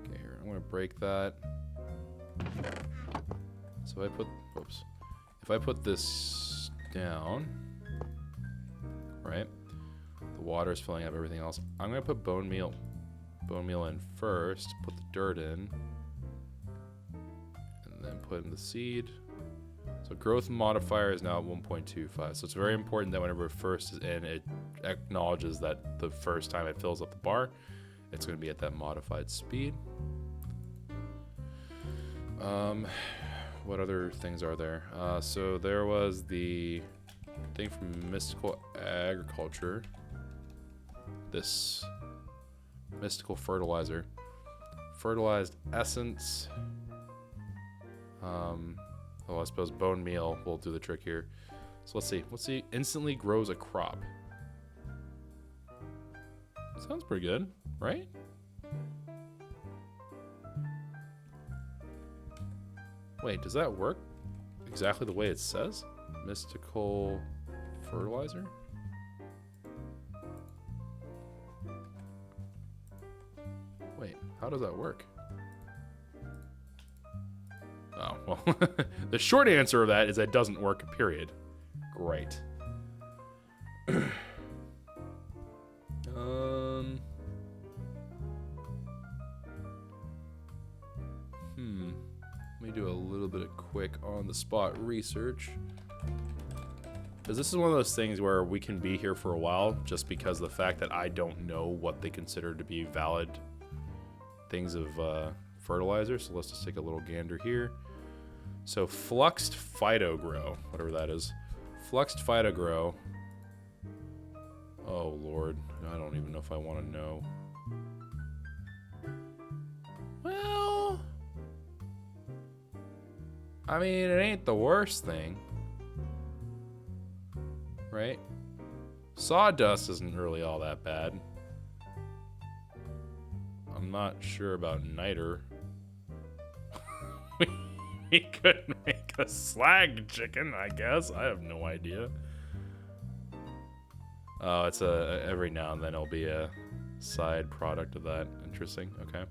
Okay, here, I'm gonna break that. So if I put this down, right? The water's filling up everything else. I'm gonna put bone meal in first, put the dirt in, and then put in the seed. So growth modifier is now at 1.25. So it's very important that whenever it first is in, it acknowledges that the first time it fills up the bar, it's going to be at that modified speed. What other things are there? So there was the thing from Mystical Agriculture. This Mystical Fertilizer. Fertilized Essence. I suppose bone meal will do the trick here. So let's see. Let's see. Instantly grows a crop. Sounds pretty good, right? Wait, does that work exactly the way it says? Mystical Fertilizer? Wait, how does that work? Oh, well, the short answer of that is that it doesn't work, period. Great. Let me do a little bit of quick on the spot research. Because this is one of those things where we can be here for a while just because of the fact that I don't know what they consider to be valid things of fertilizer. So let's just take a little gander here. So fluxed phytogrow, whatever that is. Fluxed phytogrow. Oh Lord, I don't even know if I want to know. Well, I mean, it ain't the worst thing, right? Sawdust isn't really all that bad. I'm not sure about niter. We could make a slag chicken, I guess. I have no idea. Oh, it's every now and then it'll be a side product of that. Interesting. Okay.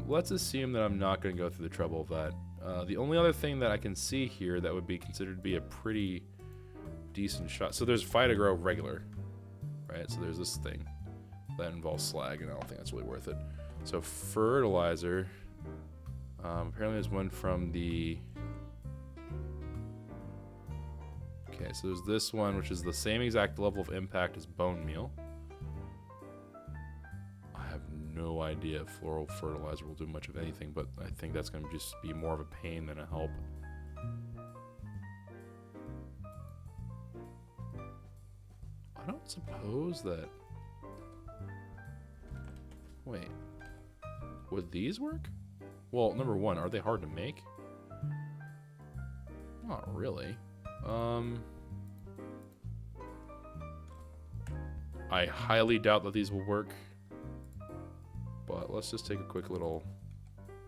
Let's assume that I'm not going to go through the trouble of that. The only other thing that I can see here that would be considered to be a pretty decent shot. So there's Phytogrow regular, right? So there's this thing that involves slag, and I don't think that's really worth it. So fertilizer. Apparently there's one from the... Okay, so there's this one, which is the same exact level of impact as bone meal. I have no idea if floral fertilizer will do much of anything, but I think that's going to just be more of a pain than a help. I don't suppose that... Wait. Would these work? Well, number one, are they hard to make? Not really. I highly doubt that these will work. But let's just take a quick little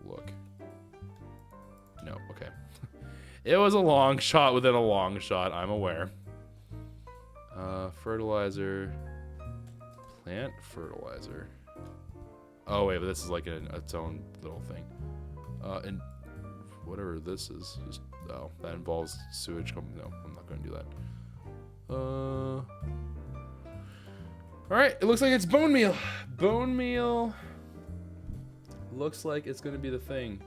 look. No, okay. It was a long shot within a long shot, I'm aware. Fertilizer. Plant fertilizer. Oh wait, but this is like its own little thing. And whatever this is, just, oh, that involves sewage. No, I'm not going to do that. All right, it looks like it's bone meal. Bone meal looks like it's going to be the thing.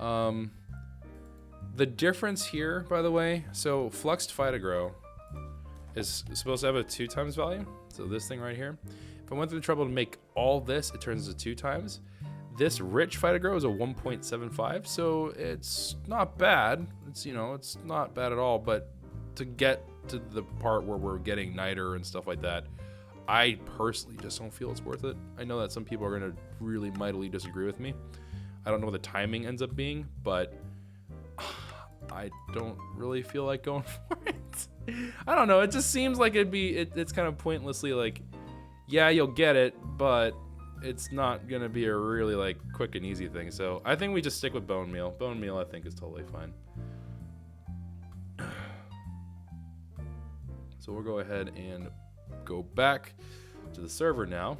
The difference here, by the way, so fluxed phytogrow is supposed to have a 2 times value. So this thing right here. If I went through the trouble to make all this, it turns into 2 times. This rich phytogrow is a 1.75, so it's not bad. It's, you know, it's not bad at all, but to get to the part where we're getting niter and stuff like that, I personally just don't feel it's worth it. I know that some people are going to really mightily disagree with me. I don't know what the timing ends up being, but I don't really feel like going for it. I don't know. It just seems like it's kind of pointlessly like, yeah, you'll get it, but it's not going to be a really like quick and easy thing. So I think we just stick with bone meal. Bone meal I think is totally fine. So we'll go ahead and go back to the server now.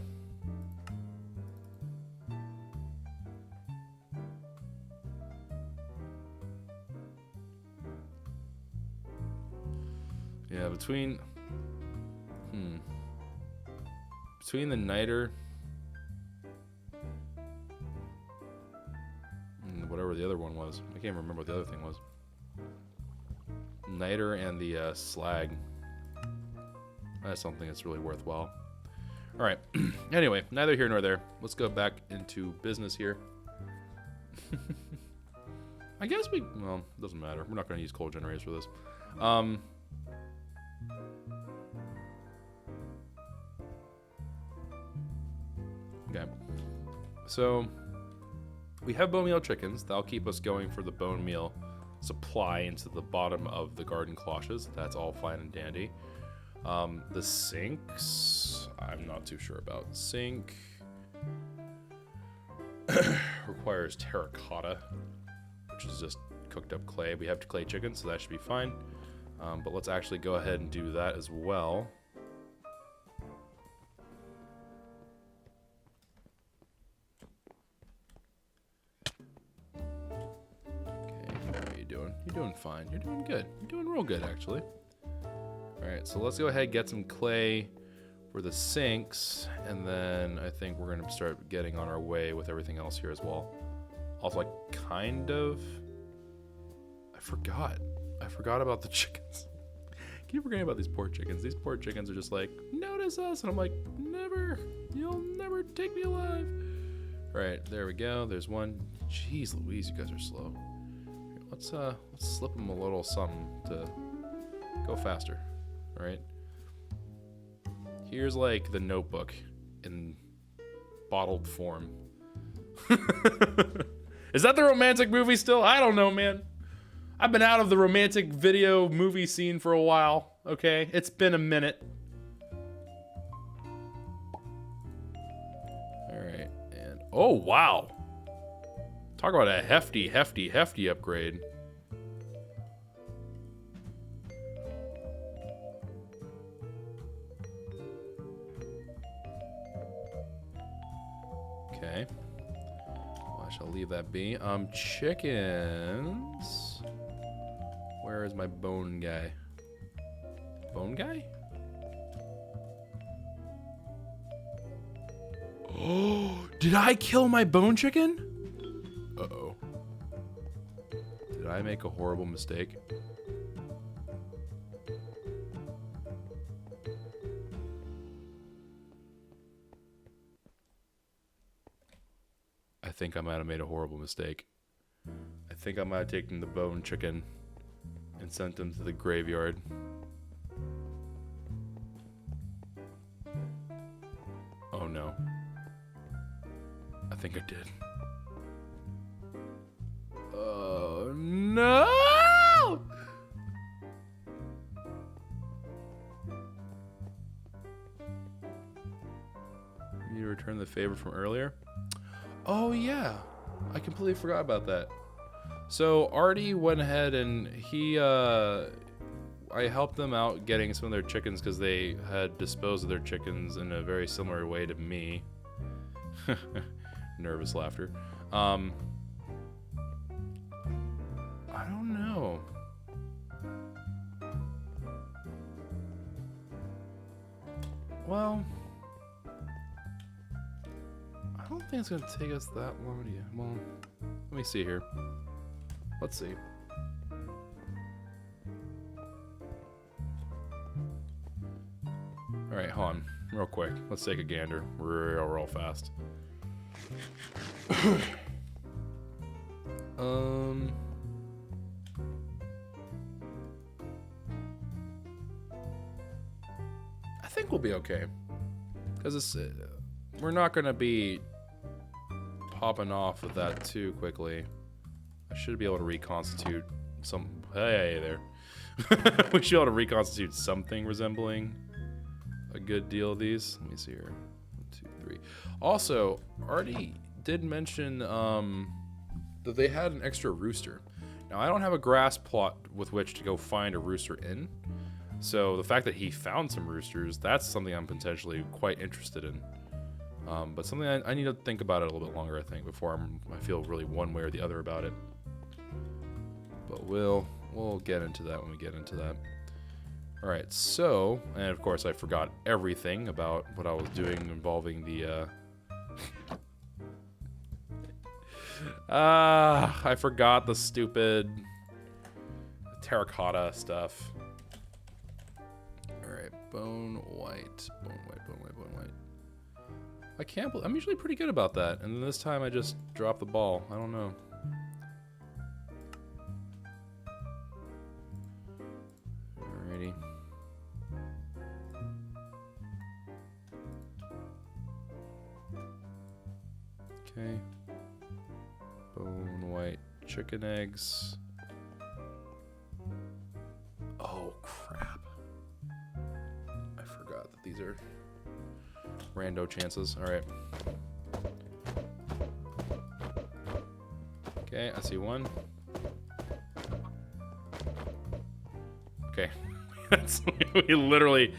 Yeah, between the niter and whatever the other one was, I can't remember what the other thing was. Niter and the slag. That's something that's really worthwhile. All right. Anyway, neither here nor there. Let's go back into business here. I guess well, it doesn't matter. We're not going to use coal generators for this. Okay. So we have bone meal chickens. That'll keep us going for the bone meal supply into the bottom of the garden cloches. That's all fine and dandy. The sinks, I'm not too sure about. Sink requires terracotta, which is just cooked up clay. We have clay chicken, so that should be fine. But let's actually go ahead and do that as well. Okay, how are you doing? You're doing fine. You're doing good. You're doing real good, actually. Alright, so let's go ahead and get some clay for the sinks, and then I think we're going to start getting on our way with everything else here as well. Also, I kind of... I forgot about the chickens. Keep forgetting about these poor chickens. These poor chickens are just like, notice us. And I'm like, never. You'll never take me alive. All right, there we go. There's one. Jeez Louise, you guys are slow. Here, let's slip them a little something to go faster. All right. Here's like the Notebook in bottled form. Is that the romantic movie still? I don't know, man. I've been out of the romantic video movie scene for a while, okay? It's been a minute. All right, and oh, wow. Talk about a hefty upgrade. Okay. Well, I shall leave that be. Chickens. Where is my bone guy? Bone guy? Oh, did I kill my bone chicken? Uh-oh. Did I make a horrible mistake? I think I might have made a horrible mistake. I think I might have taken the bone chicken and sent him to the graveyard. Oh no. I think I did. Oh no! You need to return the favor from earlier? Oh yeah. I completely forgot about that. So Artie went ahead and he, I helped them out getting some of their chickens because they had disposed of their chickens in a very similar way to me. Nervous laughter. I don't know. Well, I don't think it's gonna take us that long to get. Well, let me see here. Let's see. All right, hold on, real quick. Let's take a gander, real fast. I think we'll be okay, because we're not gonna be popping off with that too quickly. I should be able to reconstitute some. Hey there. We should be able to reconstitute something resembling a good deal of these. Let me see here. 1, 2, 3. Also, Artie did mention that they had an extra rooster. Now, I don't have a grass plot with which to go find a rooster in. So the fact that he found some roosters, that's something I'm potentially quite interested in. But something I need to think about it a little bit longer, I think, before I feel really one way or the other about it. But we'll get into that when we get into that. All right, so, and of course I forgot everything about what I was doing involving the, I forgot the stupid terracotta stuff. All right, bone white. I can't believe, I'm usually pretty good about that, and then this time I just dropped the ball. I don't know. Alrighty. Okay. Bone white chicken eggs. Oh crap. I forgot that these are rando chances. Alright. Okay, I see one. Okay. we literally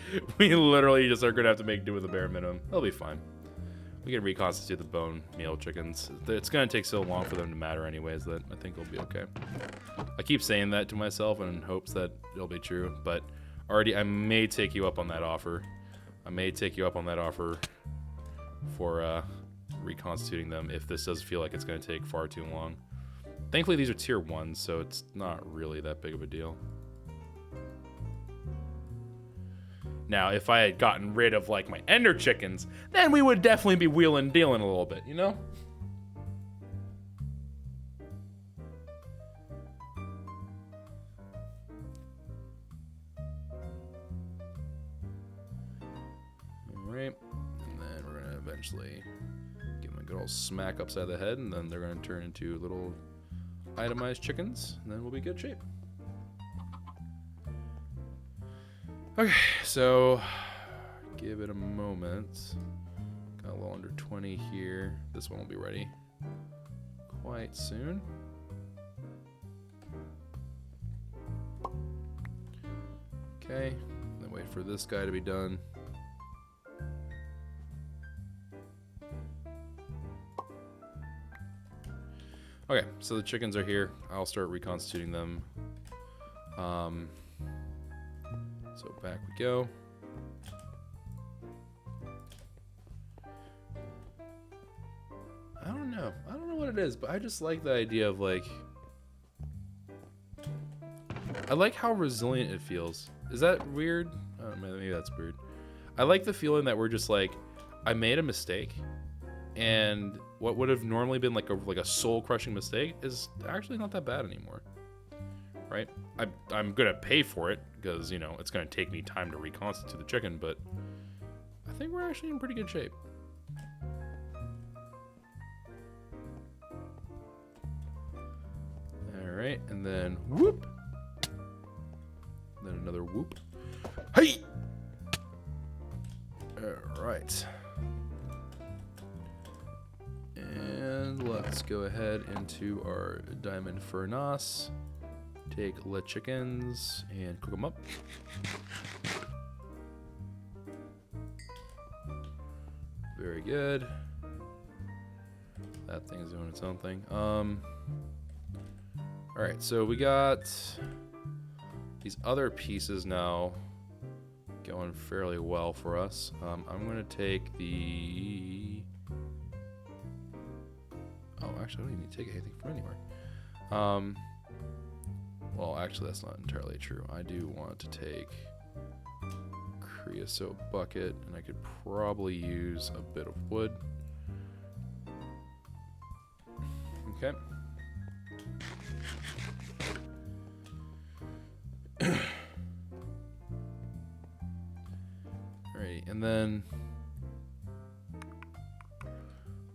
just are gonna have to make do with the bare minimum. They'll be fine. We can reconstitute the bone meal chickens. It's gonna take so long for them to matter anyways that I think it'll be okay. I keep saying that to myself in hopes that it'll be true, but already I may take you up on that offer. I may take you up on that offer for reconstituting them if this does feel like it's going to take far too long. Thankfully, these are tier 1, so it's not really that big of a deal. Now, if I had gotten rid of, like, my ender chickens, then we would definitely be wheeling and dealing a little bit, you know? Alright, and then we're going to eventually give them a good old smack upside the head, and then they're going to turn into little itemized chickens, and then we'll be in good shape. Okay, so give it a moment. Got a little under 20 here. This one will be ready quite soon. Okay, then wait for this guy to be done. Okay, so the chickens are here. I'll start reconstituting them. So back we go. I don't know what it is, but I just like the idea of, like, I like how resilient it feels. Is that weird? I don't know, maybe that's weird. I like the feeling that we're just like, I made a mistake, and what would have normally been like a soul-crushing mistake is actually not that bad anymore, right? I'm gonna pay for it because, you know, it's gonna take me time to reconstitute the chicken, but I think we're actually in pretty good shape. All right, and then whoop, then another whoop. Hey! All right. And let's go ahead into our diamond furnace. Take the chickens and cook them up. Very good. That thing's doing its own thing. All right, so we got these other pieces now going fairly well for us. I'm gonna take the. Oh, actually, I don't even need to take anything from anywhere. Well, actually, that's not entirely true. I do want to take creosote bucket, and I could probably use a bit of wood. Okay. Alrighty, and then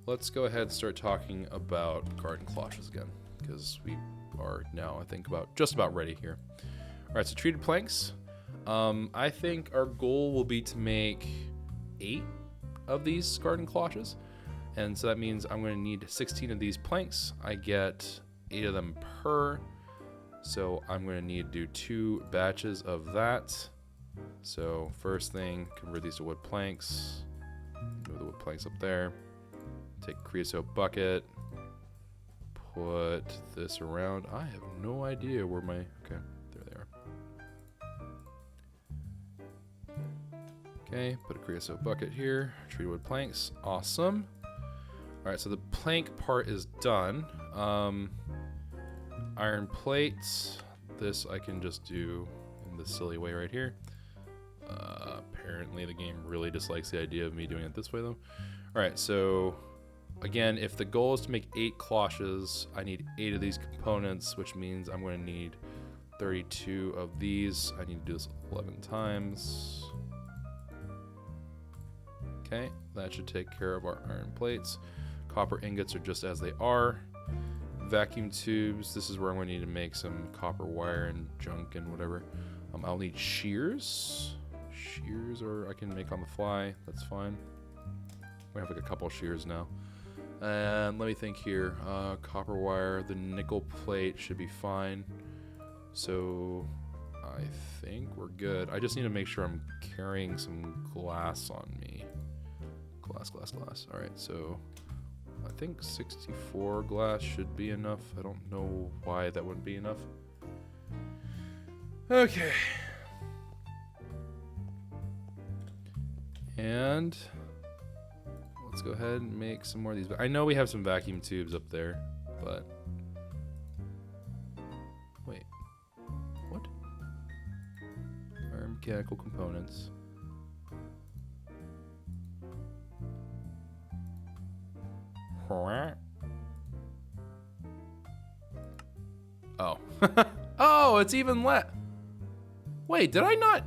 let's go ahead and start talking about garden cloches again, because we are now, I think, just about ready here. All right, so treated planks. I think our goal will be to make 8 of these garden cloches, and so that means I'm going to need 16 of these planks. I get 8 of them per, so I'm going to need to do 2 batches of that. So first thing, convert these to wood planks. Move the wood planks up there. Take a creosote bucket. Put this around. I have no idea where my... Okay, there they are. Okay, put a creosote bucket here. Treated wood planks. Awesome. Alright, so the plank part is done. Iron plates. This I can just do in this silly way right here. Apparently the game really dislikes the idea of me doing it this way, though. Alright, so... Again, if the goal is to make 8 cloches, I need 8 of these components, which means I'm going to need 32 of these. I need to do this 11 times. Okay, that should take care of our iron plates. Copper ingots are just as they are. Vacuum tubes, this is where I'm going to need to make some copper wire and junk and whatever. I'll need shears. Shears, or I can make on the fly, that's fine. We have like a couple shears now. And let me think here. Copper wire, the nickel plate should be fine. So I think we're good. I just need to make sure I'm carrying some glass on me. Glass. All right, so I think 64 glass should be enough. I don't know why that wouldn't be enough. Okay. And let's let's go ahead and make some more of these. I know we have some vacuum tubes up there, but wait, what? Our mechanical components. Oh. Oh, it's even less. Wait, did I not?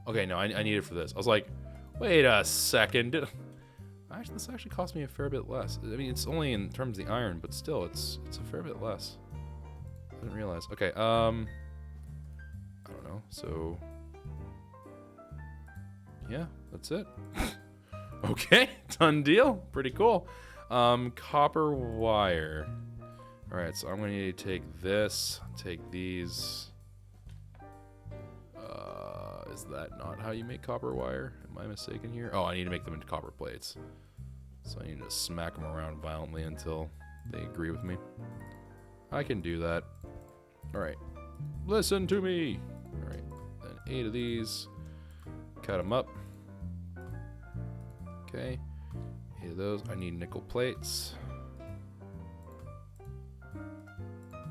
Okay, no, I need it for this. I was like, wait a second. Actually, this actually cost me a fair bit less. I mean, it's only in terms of the iron, but still, it's a fair bit less. I didn't realize. Okay, I don't know. So, yeah, that's it. Okay, done deal. Pretty cool. Copper wire. All right, so I'm gonna need to take this, take these. Is that not how you make copper wire? Am I mistaken here? Oh, I need to make them into copper plates. So I need to smack them around violently until they agree with me. I can do that. All right, listen to me. All right, then 8 of these. Cut them up. Okay, 8 of those. I need nickel plates.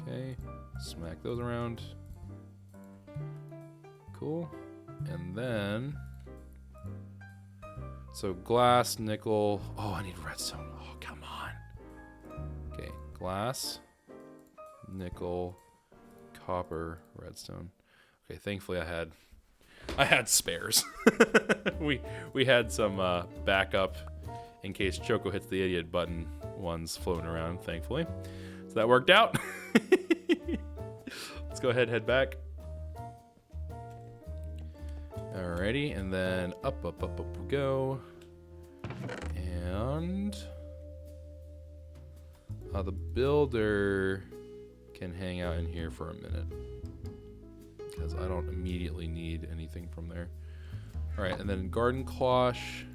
Okay, smack those around. Cool. And then, so glass, nickel. Oh, I need redstone. Oh, come on. Okay, glass, nickel, copper, redstone. Okay, thankfully I had spares. we had some backup in case Choco hits the idiot button ones floating around, thankfully. So that worked out. Let's go ahead, head back. Alrighty, and then up we go. And the builder can hang out in here for a minute because I don't immediately need anything from there. Alright, and then garden cloche.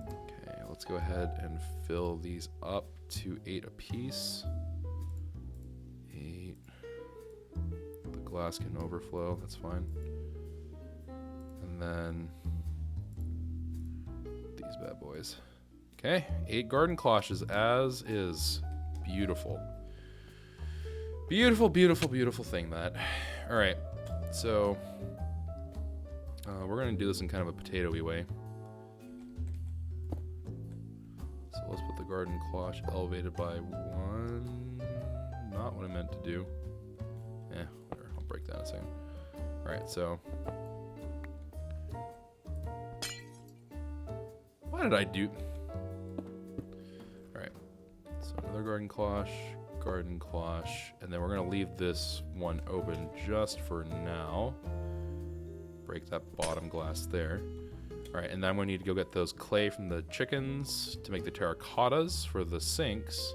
Okay, let's go ahead and fill these up to 8 apiece. 8. The glass can overflow, that's fine. And then these bad boys. Okay, 8 garden cloches as is. Beautiful. Beautiful, beautiful, beautiful thing, that. Alright, so we're going to do this in kind of a potato-y way. So let's put the garden cloche elevated by 1. Not what I meant to do. Whatever. I'll break that in a second. Alright, so what did I do? Alright. So another garden cloche, and then we're gonna leave this one open just for now. Break that bottom glass there. Alright, and then I'm gonna need to go get those clay from the chickens to make the terracottas for the sinks.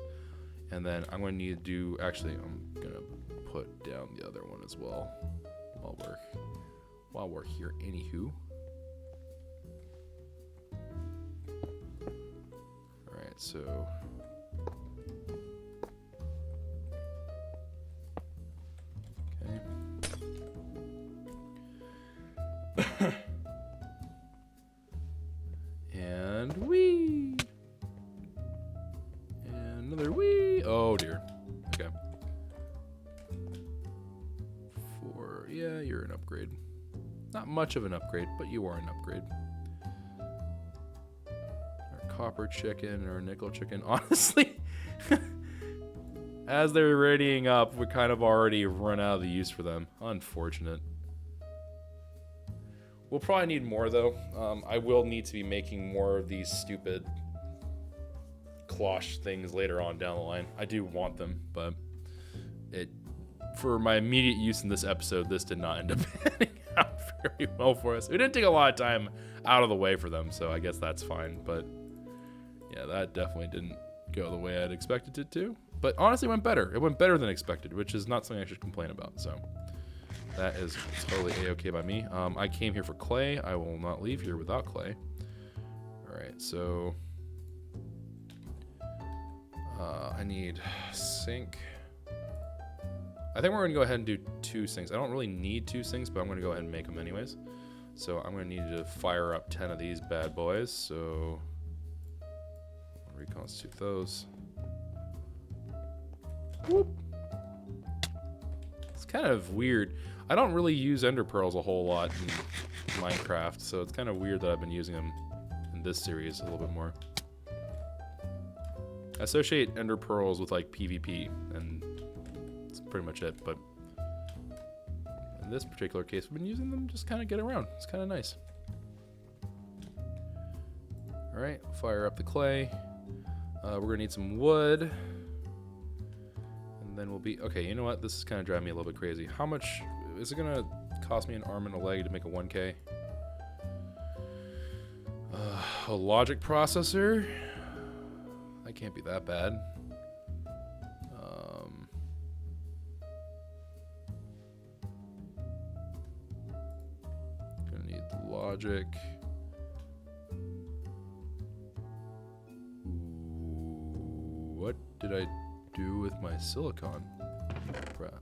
And then I'm gonna need to do, actually, I'm gonna put down the other one as well while we're here. Anywho. Alright, so okay. And wee. And another wee. Oh dear. Okay. 4. Yeah, you're an upgrade. Not much of an upgrade, but you are an upgrade. Our copper chicken or nickel chicken. Honestly, as they're readying up, we kind of already run out of the use for them. Unfortunate. We'll probably need more though. I will need to be making more of these stupid cloche things later on down the line. I do want them, but for my immediate use in this episode, this did not end up panning out very well for us. We didn't take a lot of time out of the way for them, so I guess that's fine. But yeah, that definitely didn't go the way I'd expected it to. But honestly, it went better. It went better than expected, which is not something I should complain about. So that is totally a-okay by me. I came here for clay. I will not leave here without clay. All right, so I need sink. I think we're gonna go ahead and do 2 sinks. I don't really need 2 sinks, but I'm gonna go ahead and make them anyways. So I'm going to need to fire up 10 of these bad boys. So I'll reconstitute those. Whoop. It's kind of weird. I don't really use ender pearls a whole lot in Minecraft, so it's kind of weird that I've been using them in this series a little bit more. I associate ender pearls with like PvP, and that's pretty much it. But in this particular case, we've been using them just kind of get around. It's kind of nice. All right, fire up the clay. We're gonna need some wood, and then we'll be okay. You know what? This is kind of driving me a little bit crazy. How much is it gonna cost me an arm and a leg to make a 1K? A logic processor? That can't be that bad. Gonna need the logic. Ooh, what did I do with my silicon?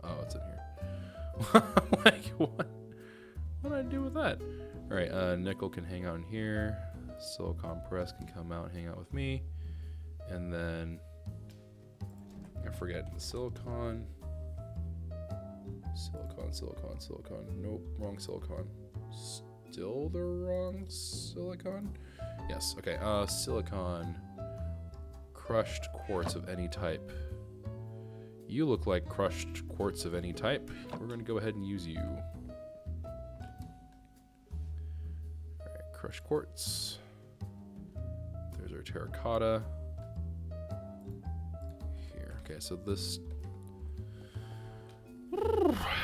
Oh, it's in here. Like, what did I do with that? All right, nickel can hang out in here. Silicon press can come out and hang out with me. And then I forget the silicon. Nope, wrong silicon. Still the wrong silicon? Yes, okay. Silicon. Crushed quartz of any type. You look like crushed quartz of any type. We're going to go ahead and use you. Alright, crushed quartz. There's our terracotta. Here. Okay, so this...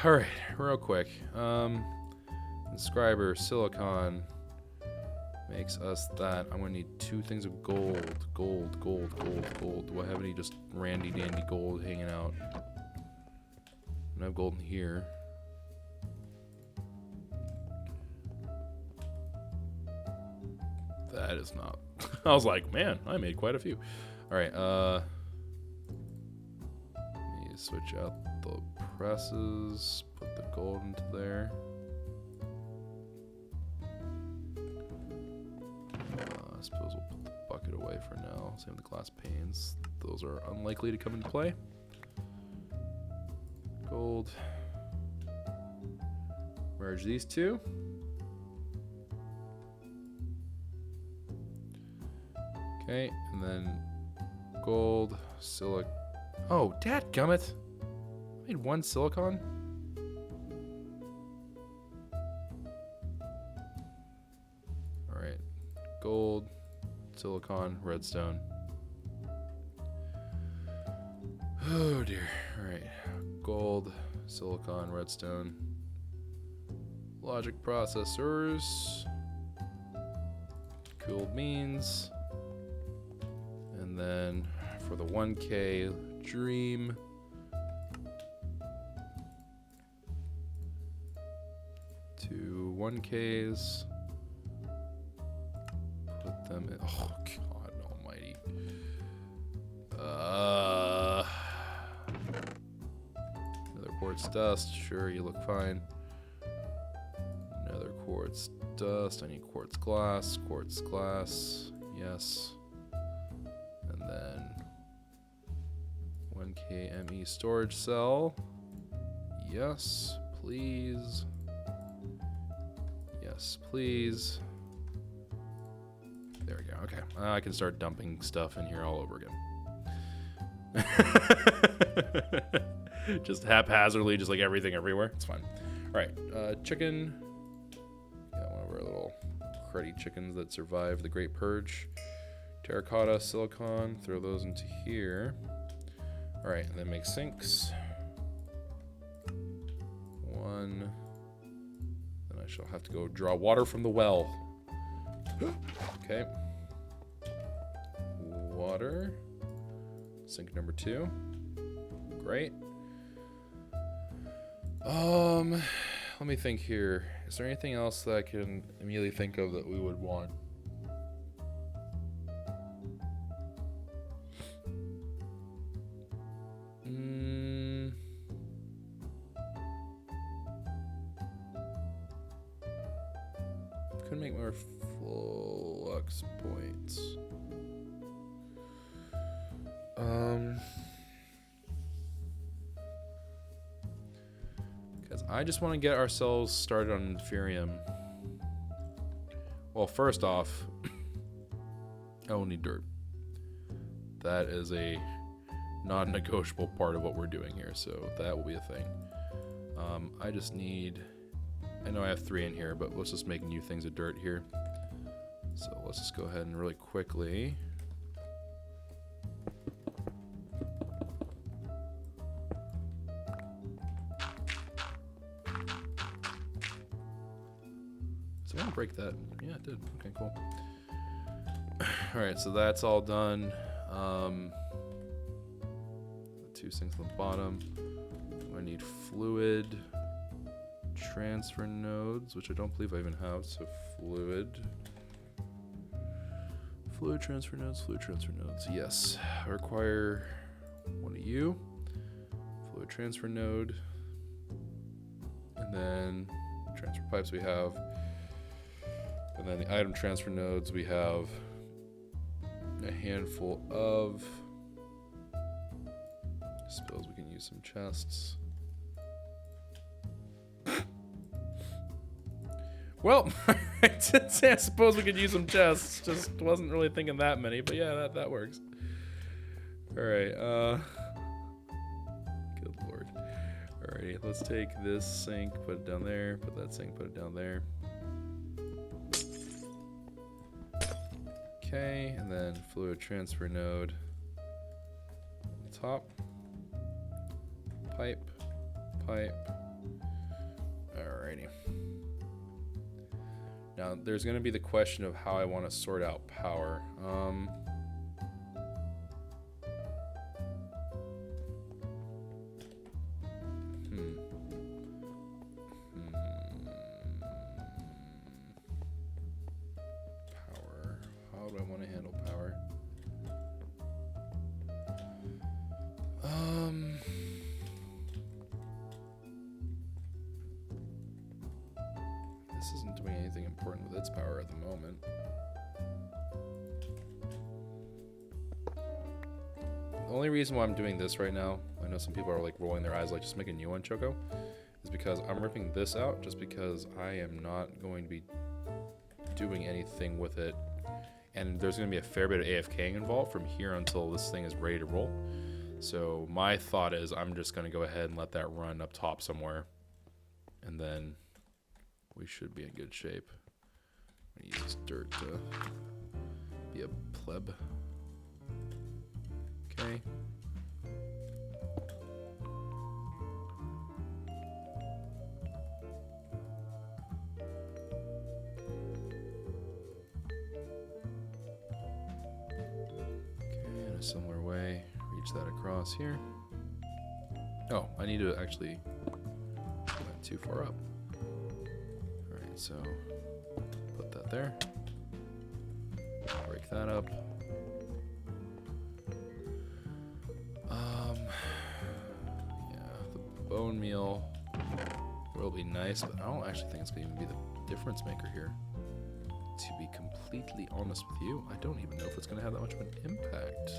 Alright, real quick. Inscriber, silicon makes us that. I'm going to need 2 things of gold. Gold. Do I have any just randy dandy gold hanging out? I have gold in here. That is not. I was like, man, I made quite a few. Alright, let me switch out the presses, put the gold into there. I suppose we'll put the bucket away for now. Same with the glass panes. Those are unlikely to come into play. Gold. Merge these two. Okay, and then gold, oh, dadgummit! I made 1 silicon? Alright, gold, silicon, redstone. Oh dear, alright. Gold, silicon, redstone. Logic processors. Cooled beans. And then for the 1K dream, two 1Ks, put them in, oh God almighty. Another quartz dust, sure, you look fine. Another quartz dust, I need quartz glass, yes. And then 1K ME storage cell. Yes, please. Yes, please. There we go. Okay. I can start dumping stuff in here all over again. Just haphazardly, just like everything everywhere. It's fine. All right. Chicken. Got one of our little cruddy chickens that survived the Great Purge. Terracotta, silicon, throw those into here. All right, and then make sinks. 1. Then I shall have to go draw water from the well. Okay. Water. Sink number 2. Great. Let me think here. Is there anything else that I can immediately think of that we would want? could make more flux points. Because I just want to get ourselves started on Inferium. Well, first off, I will need dirt. That is a non-negotiable part of what we're doing here, so that will be a thing. I just need... I know I have 3 in here, but let's just make new things of dirt here. So let's just go ahead and really quickly... So I want to break that. Yeah, it did. Okay, cool. Alright, so that's all done. 2 sinks on the bottom. I need fluid transfer nodes, which I don't believe I even have, so fluid transfer nodes, yes. I require one of you, fluid transfer node, and then transfer pipes we have, and then the item transfer nodes we have a handful of. Suppose we can use some chests. Well, I did say I suppose we could use some chests. Just wasn't really thinking that many, but yeah, that works. All right. Good lord. Alrighty, let's take this sink, put it down there. Put that sink, put it down there. Okay, and then fluid transfer node on top. Pipe. Alrighty. Now, there's going to be the question of how I want to sort out power. Power. How do I want to handle power? This isn't doing anything important with its power at the moment. The only reason why I'm doing this right now, I know some people are like rolling their eyes like just make a new one, Choco, is because I'm ripping this out just because I am not going to be doing anything with it. And there's going to be a fair bit of AFKing involved from here until this thing is ready to roll. So my thought is I'm just going to go ahead and let that run up top somewhere. And then we should be in good shape. I'm going to use dirt to be a pleb. Okay. In a similar way, reach that across here. Oh, I need to actually go too far up. Alright, so put that there. Break that up. Yeah, the bone meal will be nice, but I don't actually think it's going to even be the difference maker here. To be completely honest with you, I don't even know if it's going to have that much of an impact.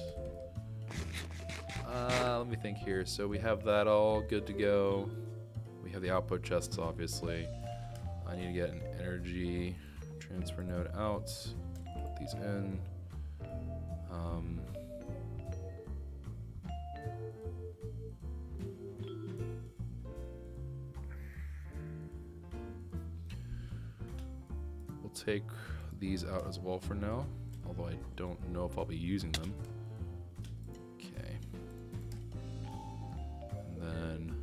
Let me think here. So we have that all good to go. We have the output chests, obviously. I need to get an energy transfer node out. Put these in. We'll take these out as well for now, although I don't know if I'll be using them. Okay. And then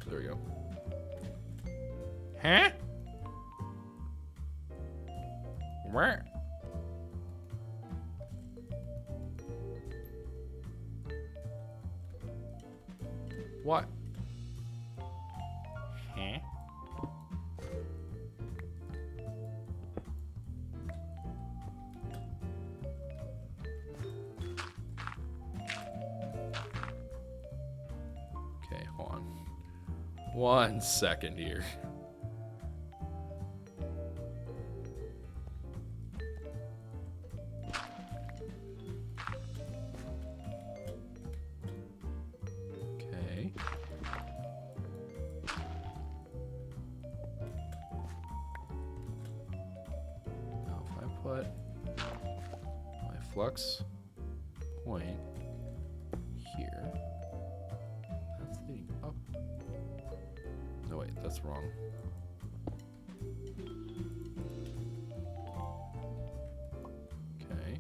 there we go. Huh? Where? What? Huh? 1 second here. Okay. Now if I put my flux point here, that's leading up. No, wait, that's wrong. Okay.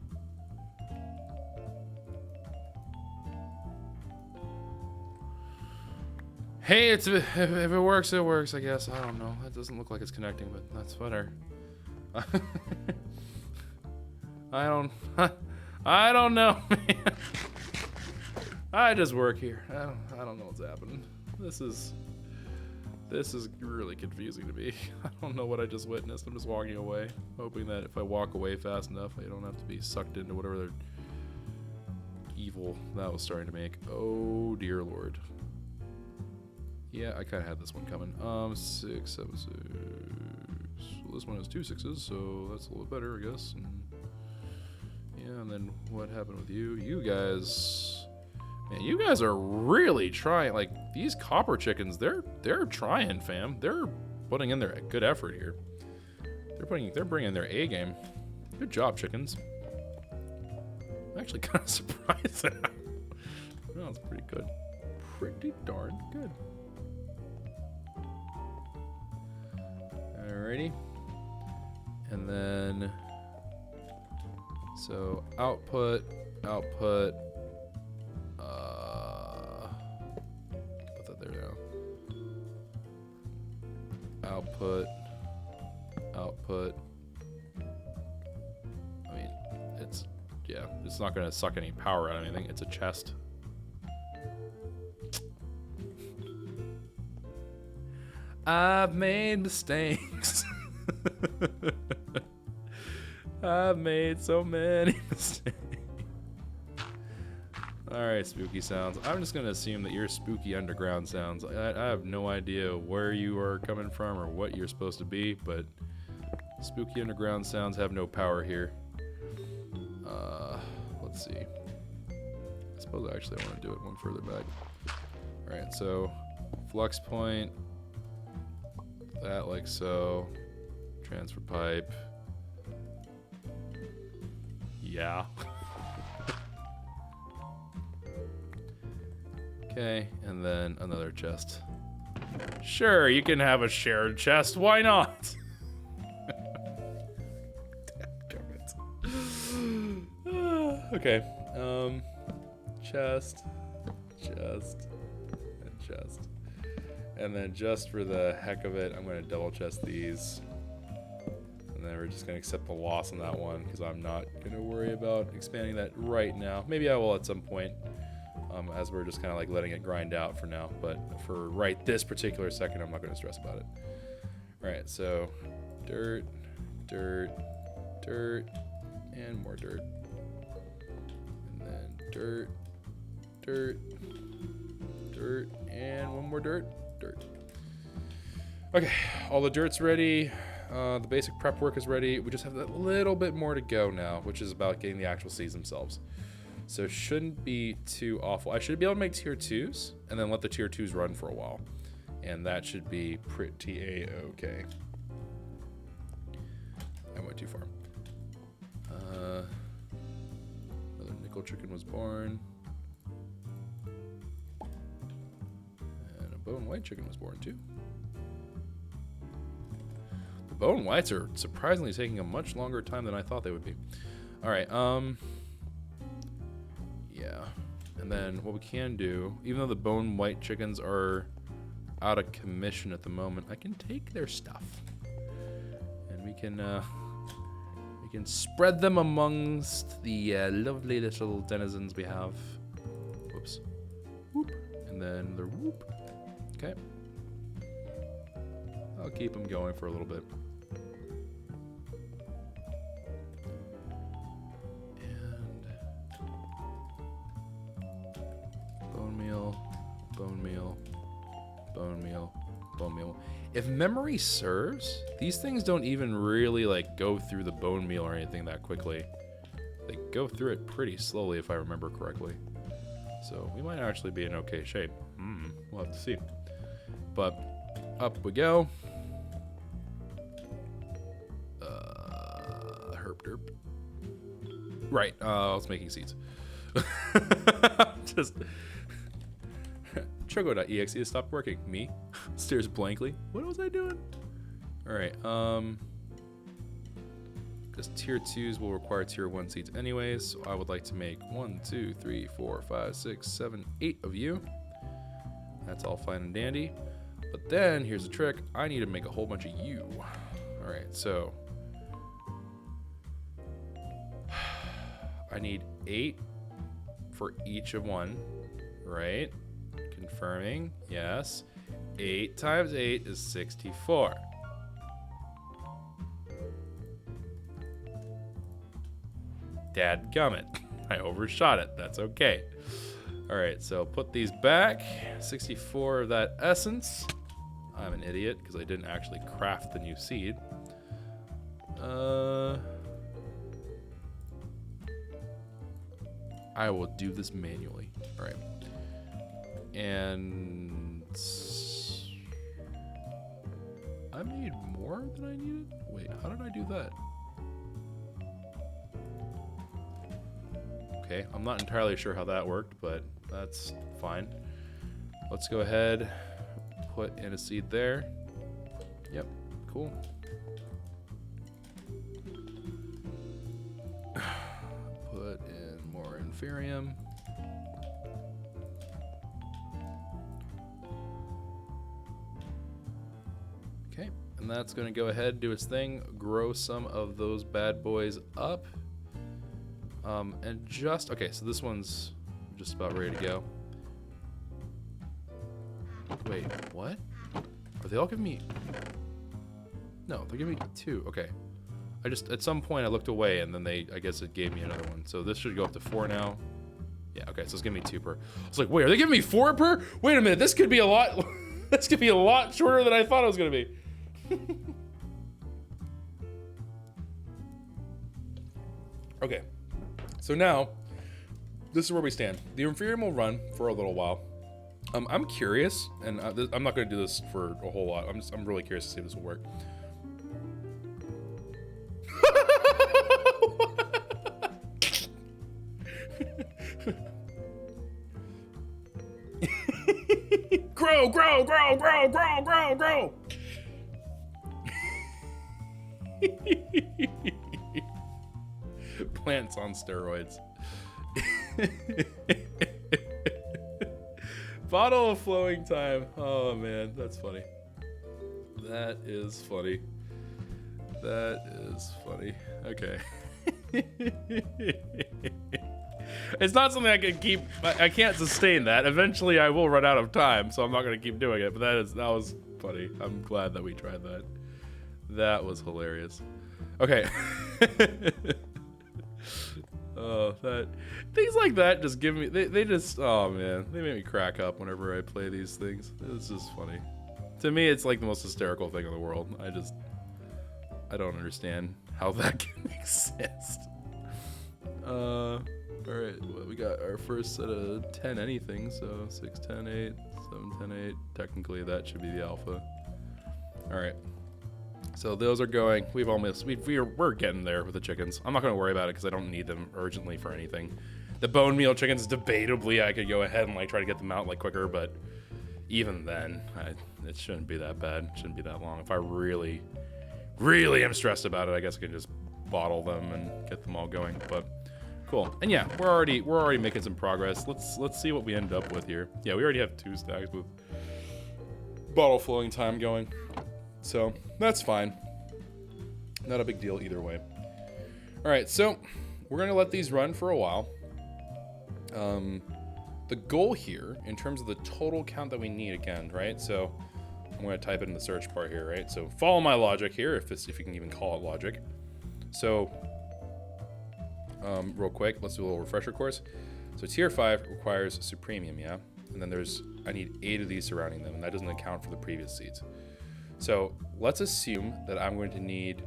Hey, if it works, it works, I guess. I don't know. That doesn't look like it's connecting, but that's better. I don't know, man. I just work here. I don't know what's happening. This is really confusing to me. I don't know what I just witnessed. I'm just walking away, hoping that if I walk away fast enough, I don't have to be sucked into whatever evil that was starting to make. Oh dear Lord. Yeah, I kind of had this one coming. 6, 7, 6. Well, this one has 2 6s, so that's a little better, I guess. And yeah, and then what happened with you? You guys. Man, you guys are really trying. Like, these copper chickens, they're trying, fam. They're putting in their good effort here. They're bringing their A game. Good job, chickens. I'm actually kind of surprised at that. Well, that's pretty good. Pretty darn good. Alrighty. And then, so output. Put that there now. Output. I mean, it's not gonna suck any power out of anything. It's a chest. I've made mistakes. I've made so many mistakes. Alright, spooky sounds. I'm just gonna assume that you're spooky underground sounds. I have no idea where you are coming from or what you're supposed to be, but spooky underground sounds have no power here. Let's see. I suppose actually I want to do it one further back. Alright, so flux point. That like so. Transfer pipe. Yeah. Okay, and then another chest. Sure, you can have a shared chest. Why not? Okay. Chest, and chest. And then just for the heck of it, I'm going to double chest these. And then we're just going to accept the loss on that one because I'm not going to worry about expanding that right now. Maybe I will at some point, as we're just kind of like letting it grind out for now. But for right this particular second, I'm not going to stress about it. All right, so dirt, dirt, dirt, and more dirt. And then dirt, dirt, dirt, and one more dirt, dirt. Okay, all the dirt's ready. The basic prep work is ready. We just have that little bit more to go now, which is about getting the actual seeds themselves. So it shouldn't be too awful. I should be able to make tier 2s and then let the tier 2s run for a while. And that should be pretty A-okay. I went too far. Another nickel chicken was born. And a bone white chicken was born too. The bone whites are surprisingly taking a much longer time than I thought they would be. All right, yeah. And then what we can do, even though the bone white chickens are out of commission at the moment, I can take their stuff. And we can spread them amongst the lovely little denizens we have. Whoops. Whoop. And then the whoop. Okay. I'll keep them going for a little bit. Bone meal, bone meal, bone meal, bone meal. If memory serves, these things don't even really like go through the bone meal or anything that quickly. They go through it pretty slowly if I remember correctly. So we might actually be in okay shape. We'll have to see. But up we go. Herp derp. Right, I was making seeds. Just Choco.exe has stopped working. Me stares blankly. What was I doing? Alright, because tier 2s will require tier 1 seeds anyways, so I would like to make 1, 2, 3, 4, 5, 6, 7, 8 of you. That's all fine and dandy. But then, here's the trick. I need to make a whole bunch of you. Alright, so I need 8 for each of one, right? Confirming, yes. 8 times 8 is 64. Dadgummit. I overshot it. That's okay. Alright, so put these back. 64 of that essence. I'm an idiot because I didn't actually craft the new seed. I will do this manually. Alright. And I made more than I needed? Wait, how did I do that? Okay, I'm not entirely sure how that worked, but that's fine. Let's go ahead, put in a seed there. Yep, cool. Put in more inferium. Okay, and that's gonna go ahead, do its thing, grow some of those bad boys up. And just, okay, so this one's just about ready to go. Wait, what? Are they all giving me? No, they're giving me 2, okay. I just, at some point I looked away and then I guess it gave me another one. So this should go up to 4 now. Yeah, okay, so it's giving me 2 per. I was like, wait, are they giving me 4 per? Wait a minute, this could be a lot, this could be a lot shorter than I thought it was gonna be. Okay. So now, this is where we stand. The Inferium will run for a little while. I'm curious, and I'm not going to do this for a whole lot. I'm really curious to see if this will work. Grow, grow, grow, grow, grow, grow, grow. Plants on steroids. Bottle of flowing time. Oh man, that's funny. That is funny. That is funny. Okay. It's not something I can keep. I can't sustain that. Eventually, I will run out of time, so I'm not going to keep doing it. But that was funny. I'm glad that we tried that. That was hilarious. Okay. That things like that just give me. They just. Oh man, they make me crack up whenever I play these things. It's just funny. To me, it's like the most hysterical thing in the world. I don't understand how that can exist. Alright, well, we got our first set of 10 anything, so 6, 10, 8, 7, 10, 8. Technically, that should be the alpha. Alright. So those are going. We're getting there with the chickens. I'm not going to worry about it because I don't need them urgently for anything. The bone meal chickens, debatably, I could go ahead and like try to get them out like quicker, but even then, it shouldn't be that bad. It shouldn't be that long. If I really am stressed about it, I guess I can just bottle them and get them all going. But cool. And yeah, we're already making some progress. Let's see what we end up with here. Yeah, we already have 2 stacks with bottle flowing time going. So that's fine. Not a big deal either way. All right, so we're gonna let these run for a while. The goal here, in terms of the total count that we need, again, right? So I'm gonna type it in the search bar here, right? So follow my logic here, if you can even call it logic. So real quick, let's do a little refresher course. So tier 5 requires supremium, yeah? And then I need 8 of these surrounding them, and that doesn't account for the previous seeds. So let's assume that I'm going to need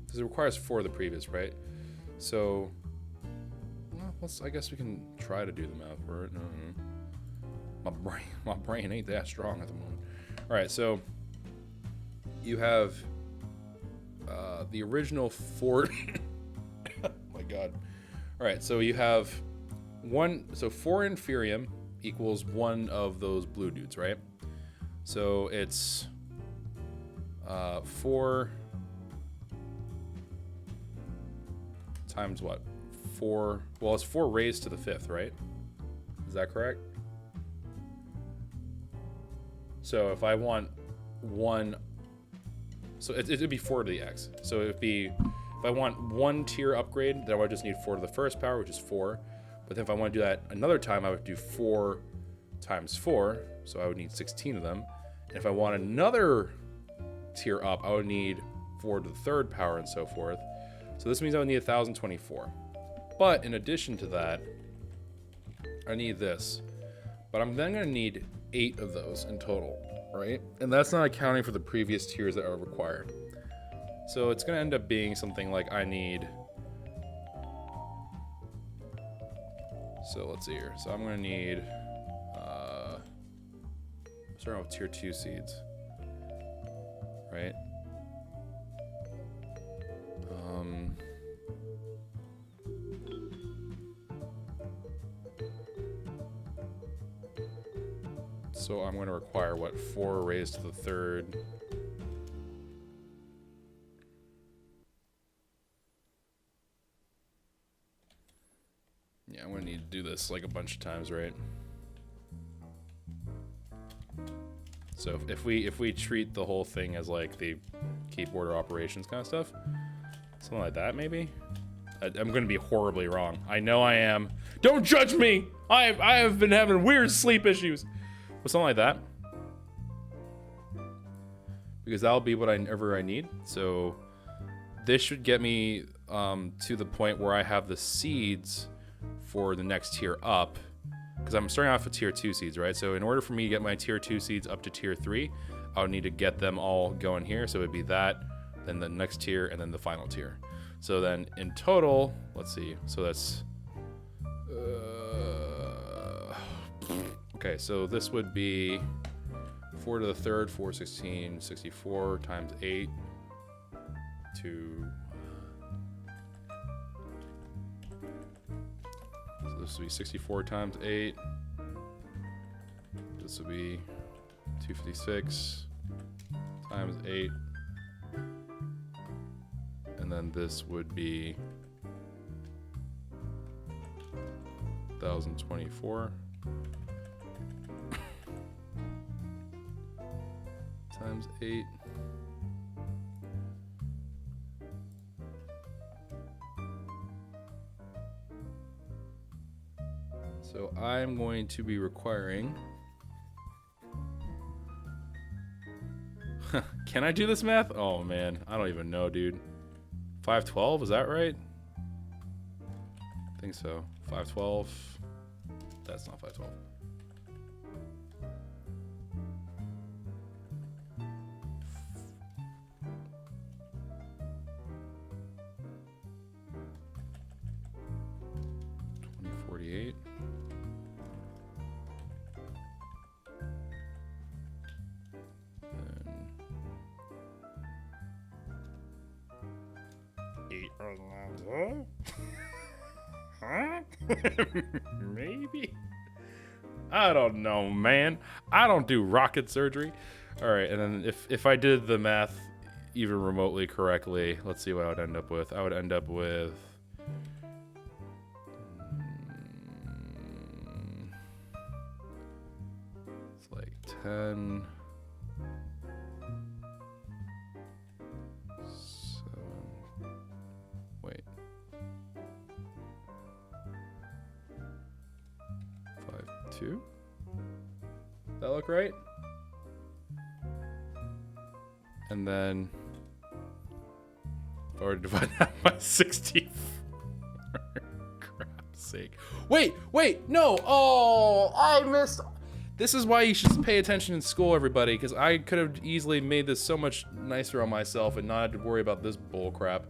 because it requires 4 of the previous, right? So well, I guess we can try to do the math for it. My brain ain't that strong at the moment. All right, so you have the original 4. Oh my god. All right, so you have 4 inferium equals 1 of those blue dudes, right? So it's 4 times what? 4. Well, it's 4 raised to the 5th, right? Is that correct? So if I want 1, so it'd be 4 to the x. So it'd be, if I want 1 tier upgrade, then I would just need 4 to the 1st power, which is 4. But then if I want to do that another time, I would do 4 times 4. So I would need 16 of them. And if I want another tier up, I would need 4 to the 3rd power and so forth. So this means I would need 1024. But in addition to that, I need this. But I'm then going to need 8 of those in total, right? And that's not accounting for the previous tiers that are required. So it's going to end up being something like I need... So let's see here. So I'm going to need... starting with tier 2 seeds, right? So I'm going to require, what, 4 raised to the 3rd. Yeah, I'm going to need to do this like a bunch of times, right? So if we treat the whole thing as like the keyboard or operations kind of stuff, something like that maybe? I'm going to be horribly wrong. I know I am. Don't judge me! I have been having weird sleep issues. But something like that. Because that'll be whatever I need. So this should get me to the point where I have the seeds for the next tier up. Because I'm starting off with tier 2 seeds, right? So in order for me to get my tier 2 seeds up to tier 3, I would need to get them all going here. So it'd be that, then the next tier, and then the final tier. So then in total, let's see. So that's... okay, so this would be 4 to the 3rd, 4, 16, 64 times 8 to... So this would be 64 times 8. This would be 256 times 8. And then this would be 1024 times 8. So I'm going to be requiring... Can I do this math? Oh man, I don't even know, dude. 512, is that right? I think so. 512. That's not 512. $20.48. Huh? Maybe? I don't know, man. I don't do rocket surgery. All right, and then if I did the math even remotely correctly, let's see what I would end up with. I would end up with... it's like 10... 2. That look right? And then or divide that by 64. Crap's sake. Wait, no. Oh, I missed. This is why you should pay attention in school, everybody, because I could have easily made this so much nicer on myself and not had to worry about this bull crap.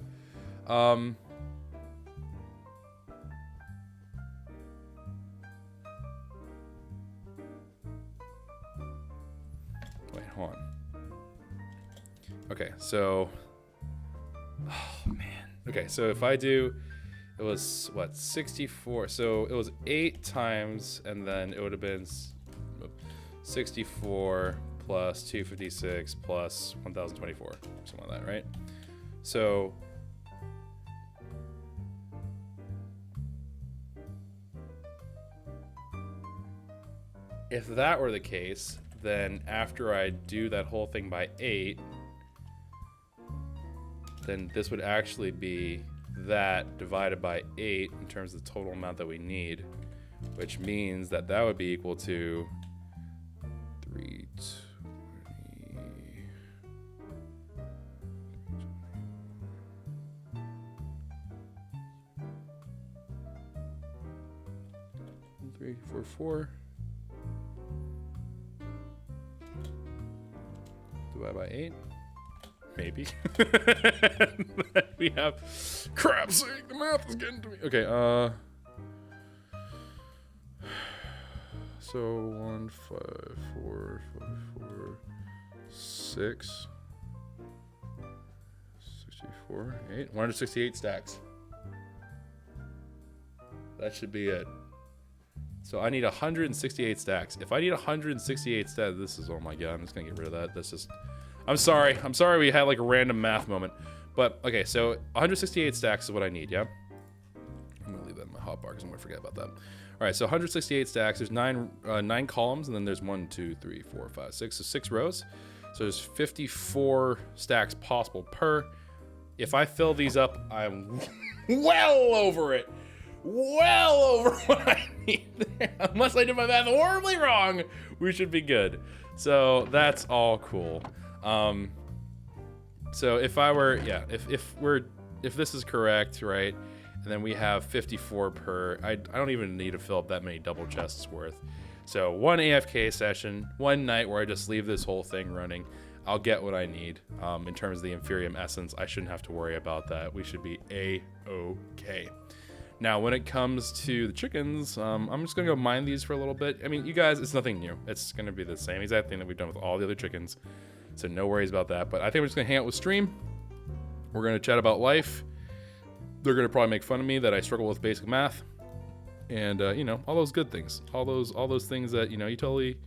Wait, hold on. Okay, so, oh man. Okay, so if I do, it was what, 64. So it was 8 times, and then it would have been 64 plus 256 plus 1024, something like that, right? So if that were the case, then after I do that whole thing by 8, then this would actually be that divided by 8 in terms of the total amount that we need, which means that that would be equal to 320. 344 divided by 8. Maybe. We have, crap's sake, the math is getting to me. Okay, so 1, 5, 4, 5, 4, 6, 64, 8, 168 stacks. That should be it. So I need 168 stacks. If I need 168 stacks, this is, oh my god, I'm just gonna get rid of that. That's just, I'm sorry we had like a random math moment. But, okay, so 168 stacks is what I need, yeah? I'm gonna leave that in my hotbar because I'm gonna forget about that. All right, so 168 stacks, there's 9 columns, and then there's 1, 2, 3, 4, 5, 6, so 6 rows. So there's 54 stacks possible per. If I fill these up, I'm well over it. Well over what I need there. Unless I did my math horribly wrong, we should be good. So that's all cool. So if I were, yeah, if this is correct, right, and then we have 54 per, I don't even need to fill up that many double chests worth. So 1 AFK session, 1 night where I just leave this whole thing running, I'll get what I need. In terms of the Inferium Essence, I shouldn't have to worry about that. We should be A-OK. Now, when it comes to the chickens, I'm just gonna go mine these for a little bit. I mean, you guys, it's nothing new. It's gonna be the same exact thing that we've done with all the other chickens. So no worries about that. But I think we're just gonna hang out with Stream. We're gonna chat about life. They're gonna probably make fun of me that I struggle with basic math. And you know, all those good things. All those things that, you know, you totally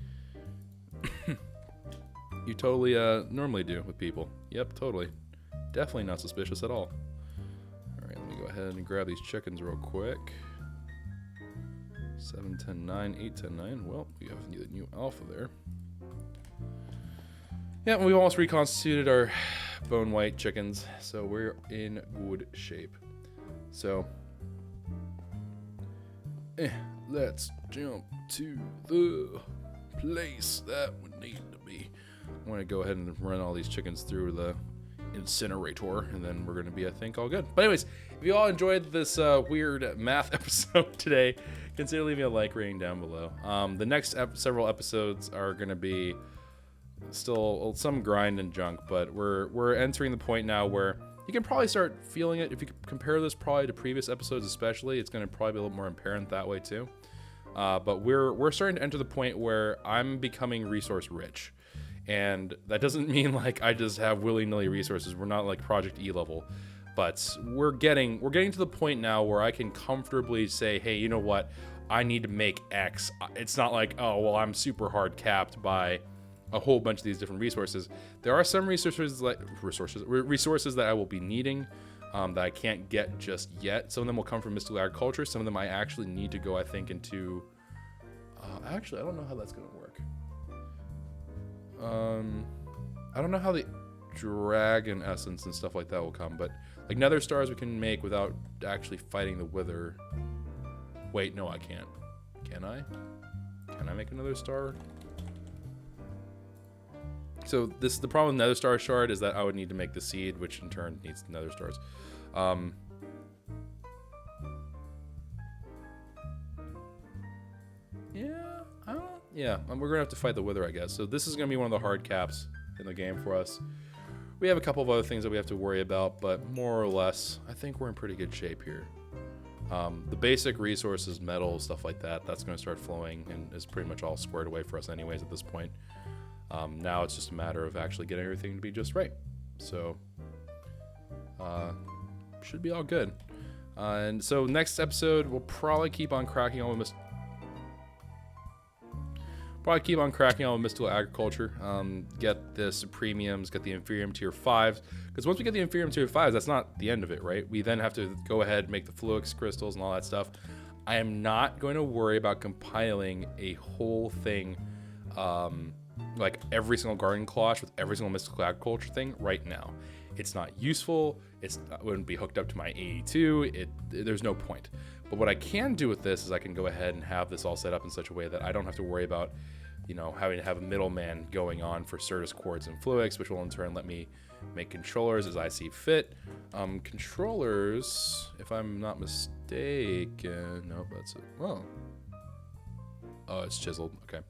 you totally normally do with people. Yep, totally. Definitely not suspicious at all. Alright, let me go ahead and grab these chickens real quick. 7, 10, 9, 8, 10, 9. Well, we have the new alpha there. Yeah, we've almost reconstituted our bone white chickens, so we're in good shape. So, let's jump to the place that we need to be. I'm going to go ahead and run all these chickens through the incinerator, and then we're going to be, I think, all good. But anyways, if you all enjoyed this weird math episode today, consider leaving a like rating down below. The next several episodes are going to be still some grind and junk, but we're entering the point now where you can probably start feeling it. If you compare this probably to previous episodes especially, it's going to probably be a little more apparent that way too. But we're starting to enter the point where I'm becoming resource rich. And that doesn't mean like I just have willy-nilly resources. We're not like Project E level, but we're getting to the point now where I can comfortably say, hey, you know what? I need to make X. It's not like, oh, well, I'm super hard capped by a whole bunch of these different resources. There are some resources that I will be needing that I can't get just yet. Some of them will come from mystical agriculture. Some of them I actually need to go, I think, into. Actually, I don't know how that's gonna work. I don't know how the dragon essence and stuff like that will come, but like nether stars we can make without actually fighting the wither. Wait, no, I can't. Can I? Can I make another star? So the problem with Nether Star Shard is that I would need to make the seed, which in turn needs Nether Stars. We're gonna have to fight the Wither, I guess. So this is gonna be one of the hard caps in the game for us. We have a couple of other things that we have to worry about, but more or less, I think we're in pretty good shape here. The basic resources, metal, stuff like that, that's gonna start flowing and is pretty much all squared away for us anyways at this point. Now it's just a matter of actually getting everything to be just right. So, should be all good. And so next episode, we'll probably keep on cracking on with Mystical Agriculture, get the Supremiums, get the Inferium Tier 5s, because once we get the Inferium Tier 5s, that's not the end of it, right? We then have to go ahead and make the Fluix crystals and all that stuff. I am not going to worry about compiling a whole thing, like every single garden cloche with every single Mystical Agriculture thing right now. It's not useful, it wouldn't be hooked up to my AE2, there's no point. But what I can do with this is I can go ahead and have this all set up in such a way that I don't have to worry about, you know, having to have a middleman going on for Certus Quartz and Fluix, which will in turn let me make controllers as I see fit. Controllers, if I'm not mistaken, no, that's it. Oh, it's chiseled. Okay.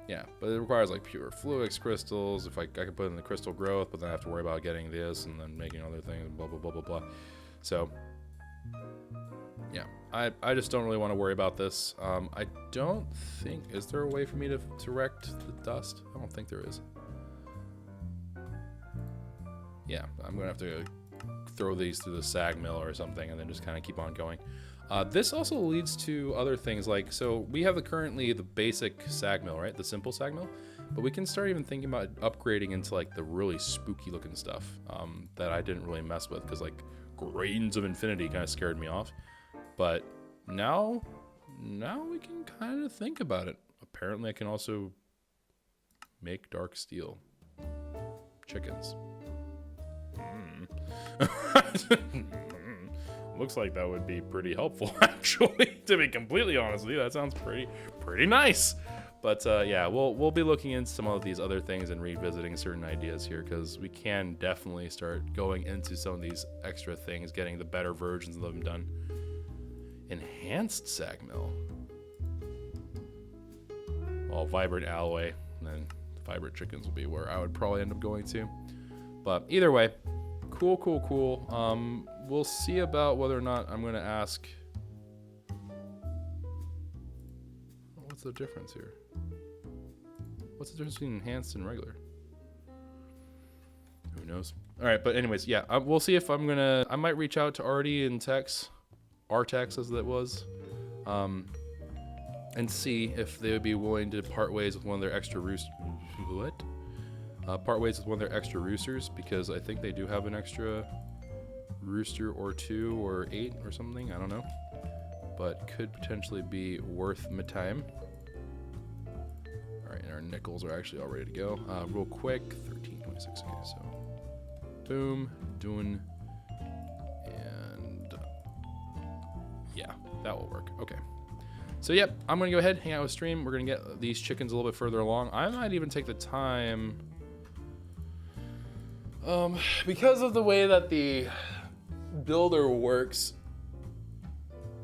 Yeah, but it requires like pure Fluix crystals. If I could put in the crystal growth, but then I have to worry about getting this and then making other things, blah blah blah blah blah. So yeah, I just don't really want to worry about this. I don't think, is there a way for me to direct the dust? I don't think there is. Yeah, I'm gonna have to throw these through the sag mill or something and then just kind of keep on going. This also leads to other things, like, so we have currently the basic sag mill, right? The simple sag mill, but we can start even thinking about upgrading into like the really spooky looking stuff that I didn't really mess with because like Grains of Infinity kind of scared me off. But now we can kind of think about it. Apparently I can also make dark steel. Chickens. Looks like that would be pretty helpful, actually, to be completely honest with you. That sounds pretty nice. But yeah, we'll be looking into some of these other things and revisiting certain ideas here, because we can definitely start going into some of these extra things, getting the better versions of them done. Enhanced sag mill. Well, vibrant alloy, and then vibrant chickens would be where I would probably end up going to. But either way, cool. We'll see about whether or not I'm going to ask. What's the difference here? What's the difference between enhanced and regular? Who knows? All right, but anyways, yeah, we'll see if I'm gonna. I might reach out to Artie and Tex, Artex as that was, and see if they would be willing to part ways with one of their extra part ways with one of their extra roosters, because I think they do have an extra rooster or 2 or 8 or something. I don't know, but could potentially be worth my time. All right, and our nickels are actually all ready to go. Real quick, 1326. Okay, so boom, doing, and yeah, that will work. Okay. So yep, I'm gonna go ahead, hang out with stream. We're gonna get these chickens a little bit further along. I might even take the time, because of the way that the builder works,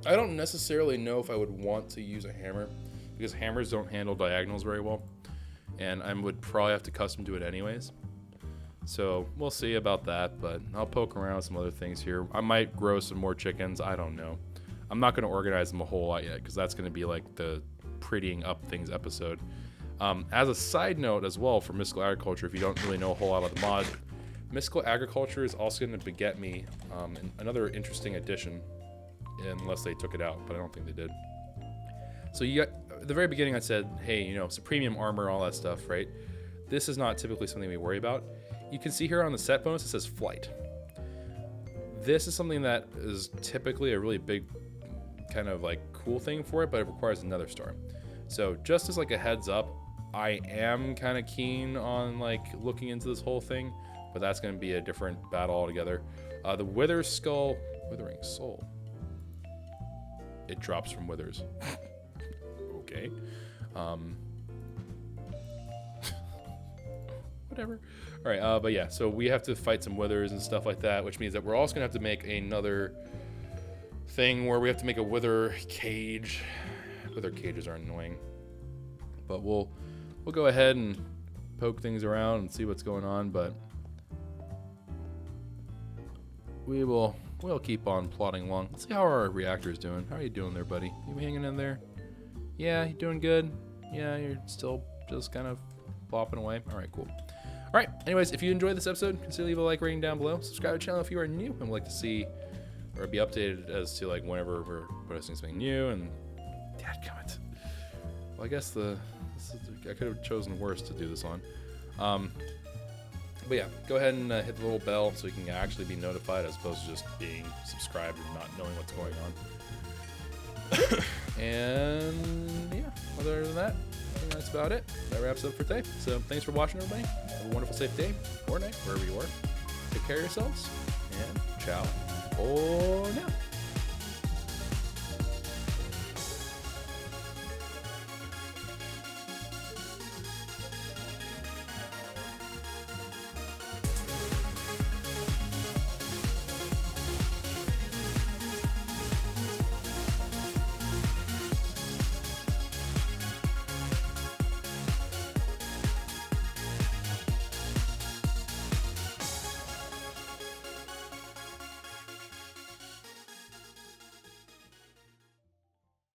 I don't necessarily know if I would want to use a hammer, because hammers don't handle diagonals very well, and I would probably have to custom do it anyways. So we'll see about that, but I'll poke around with some other things here. I might grow some more chickens, I don't know. I'm not going to organize them a whole lot yet, because that's going to be like the prettying up things episode. As a side note as well for Mystical Agriculture, if you don't really know a whole lot about the mod, Mystical Agriculture is also going to beget me another interesting addition, unless they took it out, but I don't think they did. So you got, at the very beginning I said, hey, you know, Supremium armor, all that stuff, right? This is not typically something we worry about. You can see here on the set bonus, it says flight. This is something that is typically a really big kind of like cool thing for it, but it requires another star. So just as like a heads up, I am kind of keen on like looking into this whole thing, but that's going to be a different battle altogether. The Withering Soul. It drops from withers. whatever. All right, but yeah, so we have to fight some withers and stuff like that, which means that we're also gonna have to make another thing where we have to make a wither cage. Wither cages are annoying, but we'll go ahead and poke things around and see what's going on. But we'll keep on plodding along. Let's see how our reactor's doing. How are you doing there, buddy? You hanging in there? Yeah, you doing good? Yeah, you're still just kind of plopping away. All right, cool. All right, anyways, if you enjoyed this episode, consider leave a like rating down below. Subscribe to the channel if you are new and would like to see or be updated as to like whenever we're posting something new. And dadgummit. Well, I guess I could have chosen worse to do this on. But yeah, go ahead and hit the little bell so you can actually be notified as opposed to just being subscribed and not knowing what's going on. And yeah, other than that, I think that's about it. That wraps up for today. So thanks for watching, everybody. Have a wonderful, safe day or night, wherever you are. Take care of yourselves, and ciao for now.